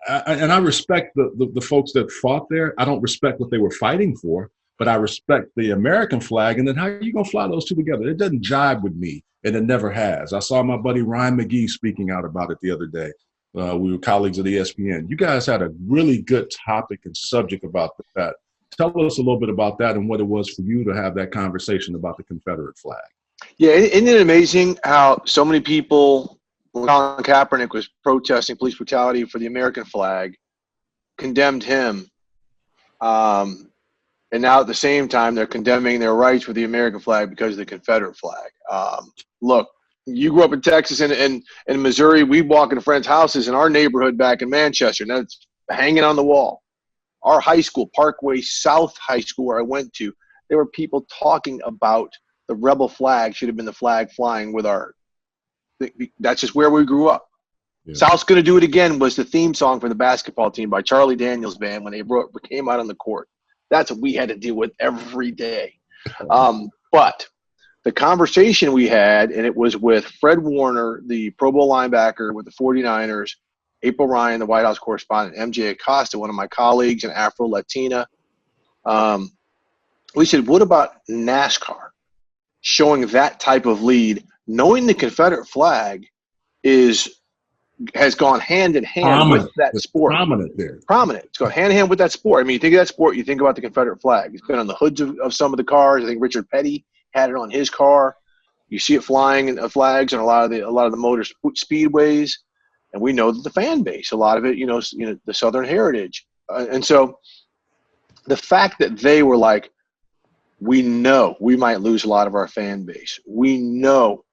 and I respect the folks that fought there. I don't respect what they were fighting for, but I respect the American flag. And then how are you going to fly those two together? It doesn't jibe with me, and it never has. I saw my buddy Ryan McGee speaking out about it the other day. We were colleagues at ESPN. You guys had a really good topic and subject about that. Tell us a little bit about that and what it was for you to have that conversation about the Confederate flag. Yeah, isn't it amazing how so many people, when Colin Kaepernick was protesting police brutality for the American flag, condemned him, and now at the same time they're condemning their rights with the American flag because of the Confederate flag. Look, you grew up in Texas and in Missouri. We walk into friends' houses in our neighborhood back in Manchester, and that's hanging on the wall. Our high school, Parkway South High School, where I went to, there were people talking about the rebel flag should have been the flag flying with our – that's just where we grew up. Yeah. South's Gonna Do It Again was the theme song for the basketball team by Charlie Daniels Band when they came out on the court. That's what we had to deal with every day. But the conversation we had, and it was with Fred Warner, the Pro Bowl linebacker with the 49ers, April Ryan, the White House correspondent, MJ Acosta, one of my colleagues, an Afro-Latina. We said, what about NASCAR showing that type of lead, knowing the Confederate flag has gone hand in hand with that sport. Prominent there. Prominent. It's gone hand in hand with that sport. I mean, you think of that sport, you think about the Confederate flag. It's been on the hoods of some of the cars. I think Richard Petty had it on his car. You see it flying in flags on a lot of the motor speedways, and we know that the fan base, a lot of it, the Southern heritage, and so the fact that they were like, we know we might lose a lot of our fan base. We know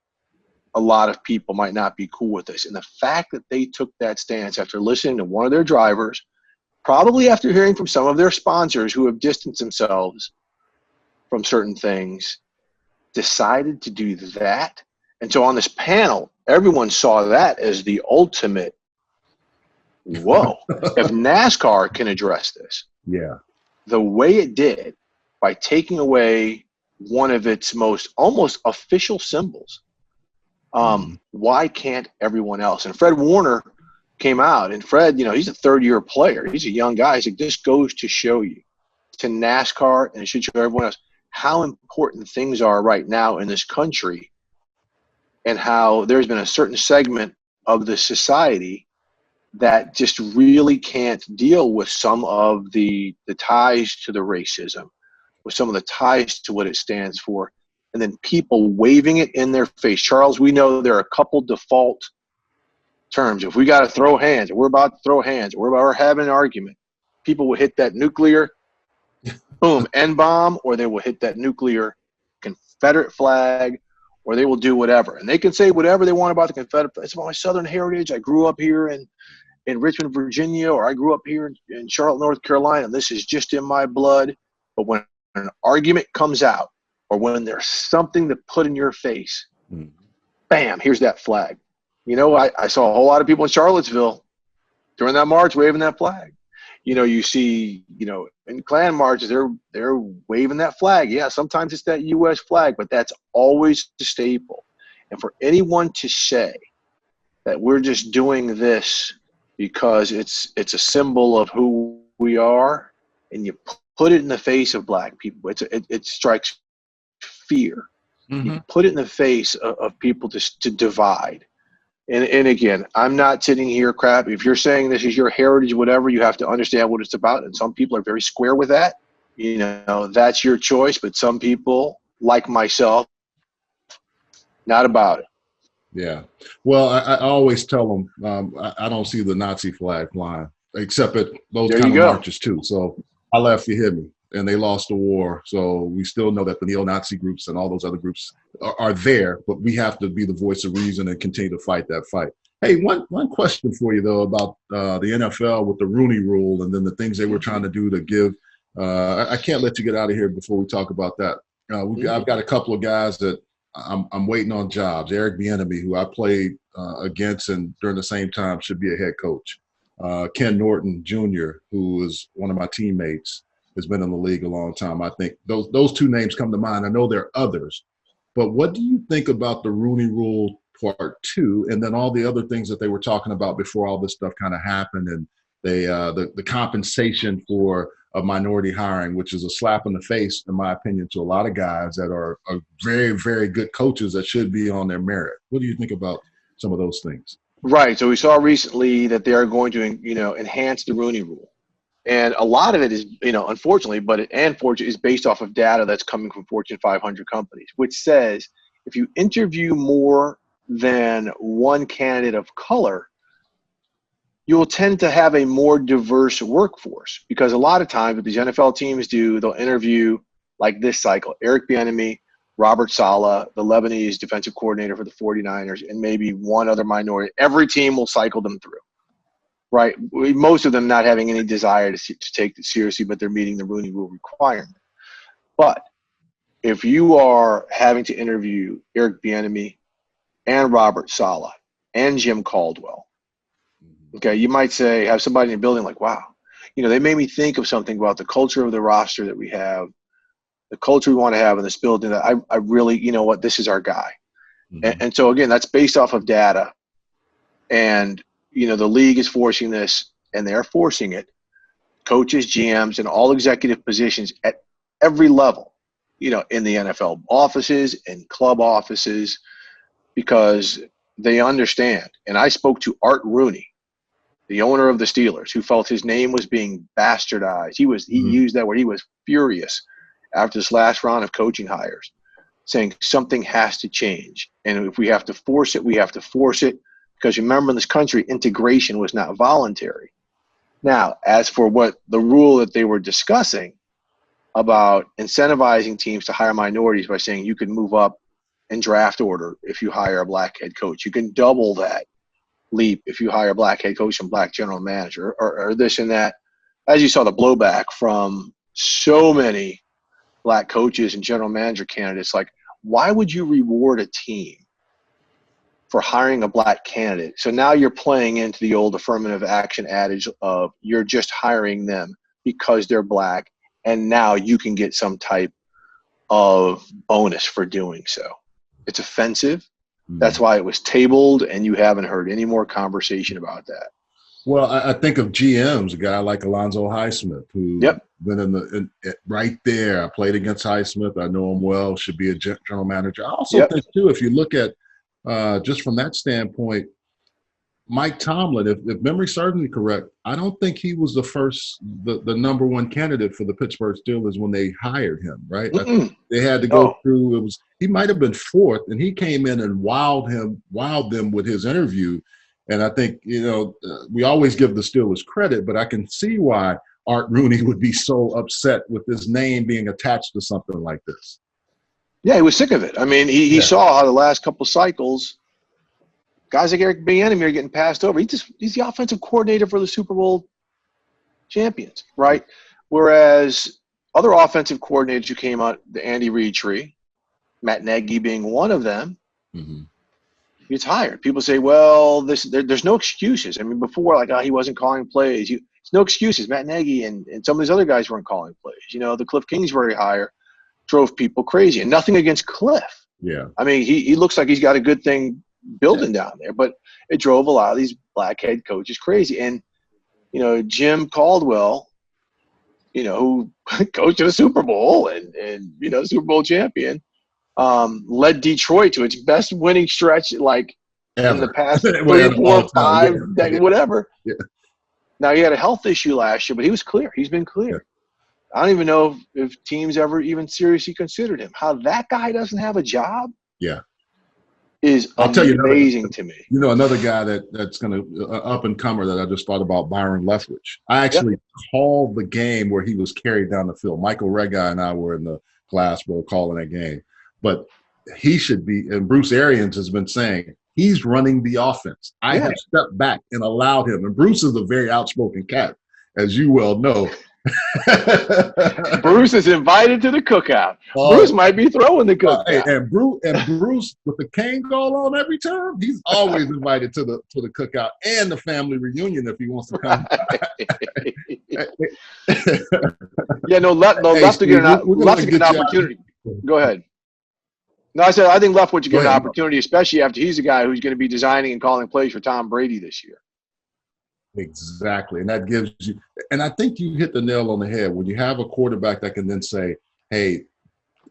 a lot of people might not be cool with this. And the fact that they took that stance after listening to one of their drivers, probably after hearing from some of their sponsors who have distanced themselves from certain things, decided to do that. And so on this panel, everyone saw that as the ultimate, whoa, if NASCAR can address this, the way it did, by taking away one of its most almost official symbols, why can't everyone else? And Fred Warner came out, and Fred, he's a third-year player. He's a young guy. He's like, this goes to show you, to NASCAR, and it should show everyone else how important things are right now in this country, and how there's been a certain segment of the society that just really can't deal with some of the ties to the racism, with some of the ties to what it stands for, and then people waving it in their face. Charles, we know there are a couple default terms. If we got to throw hands, or we're about to throw hands, or we're having an argument, people will hit that nuclear, boom, N-bomb, or they will hit that nuclear Confederate flag, or they will do whatever. And they can say whatever they want about the Confederate flag. It's about my Southern heritage. I grew up here in Richmond, Virginia, or I grew up here in Charlotte, North Carolina, and this is just in my blood. But when an argument comes out, or when there's something to put in your face, bam, here's that flag. I saw a whole lot of people in Charlottesville during that march waving that flag. You see, in Klan marches, they're waving that flag. Yeah, sometimes it's that U.S. flag, but that's always the staple. And for anyone to say that we're just doing this because it's a symbol of who we are, and you put it in the face of black people, it strikes fear. You put it in the face of people to divide. And again, I'm not sitting here crap. If you're saying this is your heritage, whatever, you have to understand what it's about. And some people are very square with that. That's your choice. But some people, like myself, not about it. Yeah. Well, I always tell them I don't see the Nazi flag flying, except at those kind of marches too. So I left, you hear me, and they lost the war. So we still know that the neo-Nazi groups and all those other groups are there, but we have to be the voice of reason and continue to fight that fight. Hey, one question for you though about the NFL with the Rooney Rule and then the things they were trying to do to give. I can't let you get out of here before we talk about that. I've got a couple of guys that I'm waiting on jobs. Eric Bieniemy, who I played against and during the same time should be a head coach. Ken Norton Jr., who is one of my teammates, has been in the league a long time. I think those two names come to mind. I know there are others, but what do you think about the Rooney Rule Part 2, and then all the other things that they were talking about before all this stuff kind of happened, and they the compensation for a minority hiring, which is a slap in the face, in my opinion, to a lot of guys that are very, very good coaches that should be on their merit. What do you think about some of those things? Right. So we saw recently that they are going to, enhance the Rooney Rule. And a lot of it is, unfortunately, is based off of data that's coming from Fortune 500 companies, which says if you interview more than one candidate of color, you'll tend to have a more diverse workforce, because a lot of times what these NFL teams do, they'll interview like this cycle, Eric Bieniemy, Robert Saleh, the Lebanese defensive coordinator for the 49ers, and maybe one other minority. Every team will cycle them through, right? Most of them not having any desire to take it seriously, but they're meeting the Rooney Rule requirement. But if you are having to interview Eric Bieniemy and Robert Saleh and Jim Caldwell, okay, you might have somebody in the building like, wow, they made me think of something about the culture of the roster that we have, the culture we want to have in this building, that I really, this is our guy. Mm-hmm. And so, again, that's based off of data. And, the league is forcing this, and they're forcing it. Coaches, GMs, and all executive positions at every level, in the NFL offices and club offices, because they understand. And I spoke to Art Rooney, the owner of the Steelers, who felt his name was being bastardized. He used that word. He was furious after this last round of coaching hires, saying something has to change. And if we have to force it, we have to force it. Because remember, in this country, integration was not voluntary. Now, as for what the rule that they were discussing about incentivizing teams to hire minorities by saying you can move up in draft order if you hire a black head coach, you can double that leap if you hire a black head coach and black general manager, or this and that. As you saw, the blowback from so many black coaches and general manager candidates, like, why would you reward a team for hiring a black candidate? So now you're playing into the old affirmative action adage of you're just hiring them because they're black, and now you can get some type of bonus for doing so. It's offensive. That's why it was tabled, and you haven't heard any more conversation about that. Well, I think of GMs, a guy like Alonzo Highsmith, who been right there. I played against Highsmith. I know him well, should be a general manager. I also think, too, if you look at just from that standpoint, Mike Tomlin, if memory serves me correct, I don't think he was the number one candidate for the Pittsburgh Steelers when they hired him, right? I think they had to go through, he might have been fourth, and he came in and wowed them with his interview. And I think, we always give the Steelers credit, but I can see why Art Rooney would be so upset with his name being attached to something like this. Yeah, he was sick of it. I mean, he saw how the last couple cycles, guys like Eric Bieniemy are getting passed over. He's the offensive coordinator for the Super Bowl champions, right? Whereas other offensive coordinators who came out, the Andy Reid tree, Matt Nagy being one of them, gets hired. People say, well, there's no excuses. I mean, before, he wasn't calling plays. There's no excuses. Matt Nagy and some of these other guys weren't calling plays. The Cliff Kingsbury hire drove people crazy. And nothing against Cliff. Yeah. I mean, he looks like he's got a good thing building down there, but it drove a lot of these black head coaches crazy. And, Jim Caldwell, who coached in the Super Bowl and Super Bowl champion, led Detroit to its best winning stretch, in the past 3, 4, 5, decades, whatever. Yeah. Now, he had a health issue last year, but he was clear. He's been clear. Yeah. I don't even know if teams ever even seriously considered him. How that guy doesn't have a job is amazing to me. Another guy that's going to up and comer that I just thought about, Byron Leftwich. I actually called the game where he was carried down the field. Michael Rega and I were in the glass bowl calling that game. But he should be, and Bruce Arians has been saying, He's running the offense. I Yeah. have stepped back and allowed him. And Bruce is a very outspoken cat, as you well know. Bruce is invited to the cookout. Bruce might be throwing the cookout. Hey, and Bruce with the cane goal on every time, he's always invited to the cookout and the family reunion if he wants to come. Yeah, Left to get an opportunity. Go ahead. No, I said I think Left would get an opportunity, especially after he's the guy who's going to be designing and calling plays for Tom Brady this year. Exactly. And that gives you, and I think you hit the nail on the head when you have a quarterback that can then say, hey,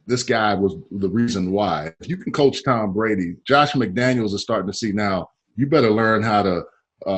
this guy was the reason why. If you can coach Tom Brady, Josh McDaniels is starting to see now, you better learn how to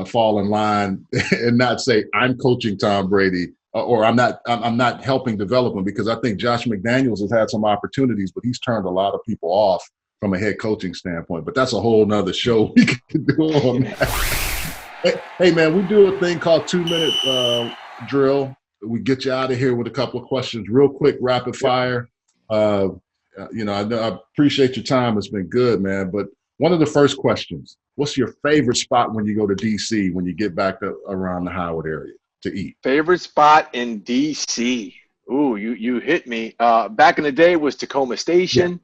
fall in line and not say, I'm coaching Tom Brady or I'm not helping develop him, because I think Josh McDaniels has had some opportunities, but he's turned a lot of people off from a head coaching standpoint. But that's a whole nother show we can do on that. Hey, man, we do a thing called 2-minute drill. We get you out of here with a couple of questions real quick, rapid fire. I appreciate your time. It's been good, man. But one of the first questions, what's your favorite spot when you go to D.C., when you get back to around the Howard area to eat? Favorite spot in D.C.? Ooh, you hit me. Back in the day, it was Tacoma Station.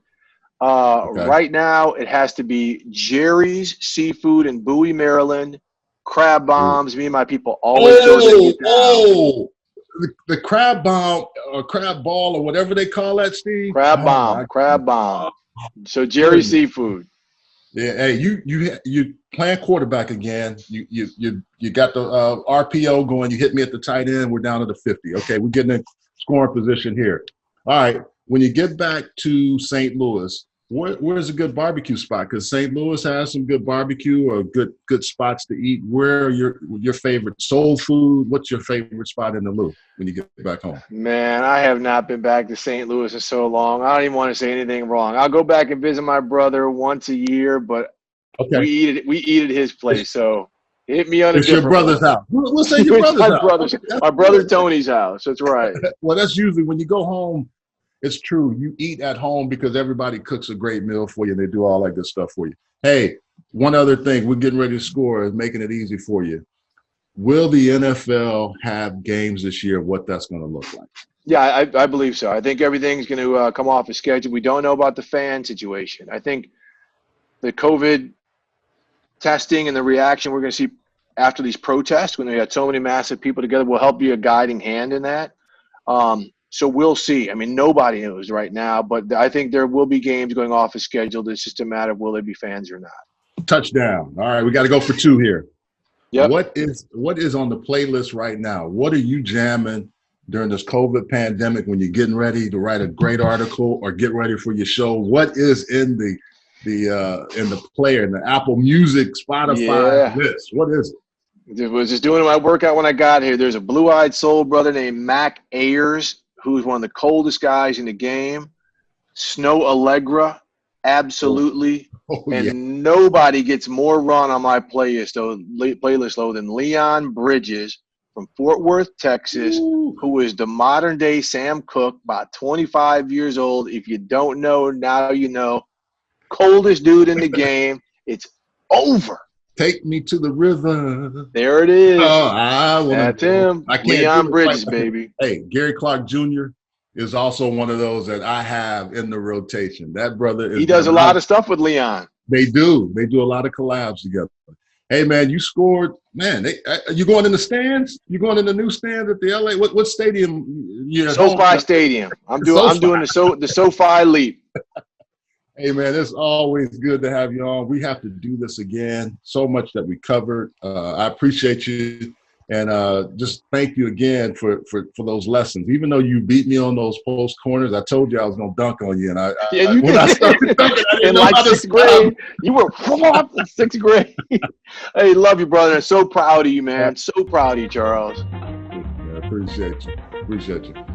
Yeah. Okay. Right now, it has to be Jerry's Seafood in Bowie, Maryland. Crab bombs. Ooh. Me and my people always go there. The crab bomb or crab ball or whatever they call that, Steve. Crab bomb. So Jerry's Seafood. Yeah. Hey, you playing quarterback again. You got the RPO going. You hit me at the tight end. We're down to the 50. Okay, we're getting in scoring position here. All right. When you get back to St. Louis, where's a good barbecue spot? Because St. Louis has some good barbecue or good spots to eat. Where are your favorite soul food? What's your favorite spot in the Lou when you get back home? Man, I have not been back to St. Louis in so long. I don't even want to say anything wrong. I'll go back and visit my brother once a year, but we eat at his place. So hit me on a different. It's your brother's house. We'll say your brother's house. My brother Tony's house. That's right. Well, that's usually when you go home. It's true. You eat at home because everybody cooks a great meal for you and they do all that good stuff for you. Hey, one other thing. We're getting ready to score is making it easy for you. Will the NFL have games this year? What that's going to look like? Yeah, I believe so. I think everything's going to come off a schedule. We don't know about the fan situation. I think the COVID testing and the reaction we're going to see after these protests, when we had so many massive people together, will help be a guiding hand in that. So we'll see. I mean, nobody knows right now, but I think there will be games going off a schedule. It's just a matter of will there be fans or not. Touchdown. All right, we got to go for 2 here. Yep. What is on the playlist right now? What are you jamming during this COVID pandemic when you're getting ready to write a great article or get ready for your show? What is in the player, in the Apple Music, Spotify list? What is it? I was just doing my workout when I got here. There's a blue-eyed soul brother named Mac Ayers, who's one of the coldest guys in the game. Snow Allegra, absolutely. Nobody gets more run on my playlist than Leon Bridges from Fort Worth, Texas, who is the modern-day Sam Cooke, about 25 years old. If you don't know, now you know. Coldest dude in the game. It's over. Take me to the river. There it is. That's him. Leon Bridges, baby. Hey, Gary Clark Jr. is also one of those that I have in the rotation. That brother is. He does a lot of stuff with Leon. They do. They do a lot of collabs together. Hey, man, you scored. Man, you going in the stands? You going in the new stands at the LA? What stadium? SoFi Stadium. I'm doing the SoFi Leap. Hey, man, it's always good to have you on. We have to do this again. So much that we covered. I appreciate you. And just thank you again for those lessons. Even though you beat me on those post corners, I told you I was going to dunk on you. And you did. I started dunking, in like 6th grade, you were in 6th grade. Hey, love you, brother. So proud of you, man. So proud of you, Charles. Yeah, appreciate you.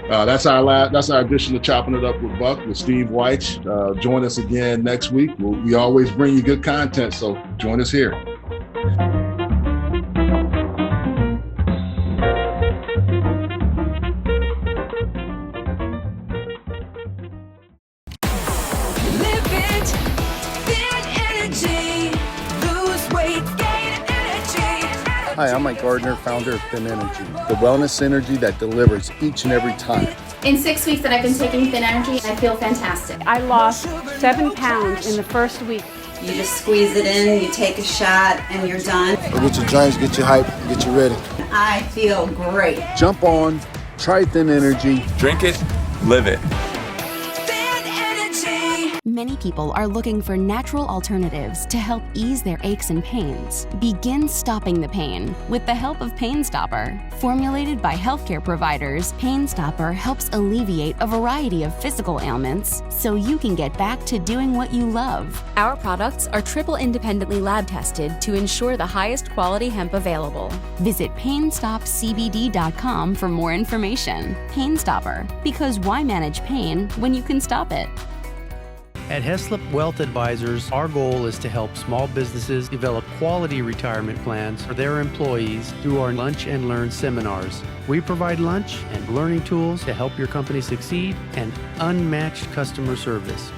That's our edition of Chopping It Up with Buck with Steve Wyche. Join us again next week. We always bring you good content, so join us here. Live it, Fit Energy. Hi, I'm Mike Gardner, founder of Thin Energy, the wellness energy that delivers each and every time. In 6 weeks that I've been taking Thin Energy, I feel fantastic. I lost 7 pounds in the first week. You just squeeze it in, you take a shot, and you're done. Get your drinks, get you hype, get you ready. I feel great. Jump on, try Thin Energy. Drink it, live it. Many people are looking for natural alternatives to help ease their aches and pains. Begin stopping the pain with the help of Pain Stopper. Formulated by healthcare providers, Pain Stopper helps alleviate a variety of physical ailments so you can get back to doing what you love. Our products are triple independently lab tested to ensure the highest quality hemp available. Visit PainStopCBD.com for more information. Pain Stopper, because why manage pain when you can stop it? At Heslop Wealth Advisors, our goal is to help small businesses develop quality retirement plans for their employees through our Lunch and Learn seminars. We provide lunch and learning tools to help your company succeed and unmatched customer service.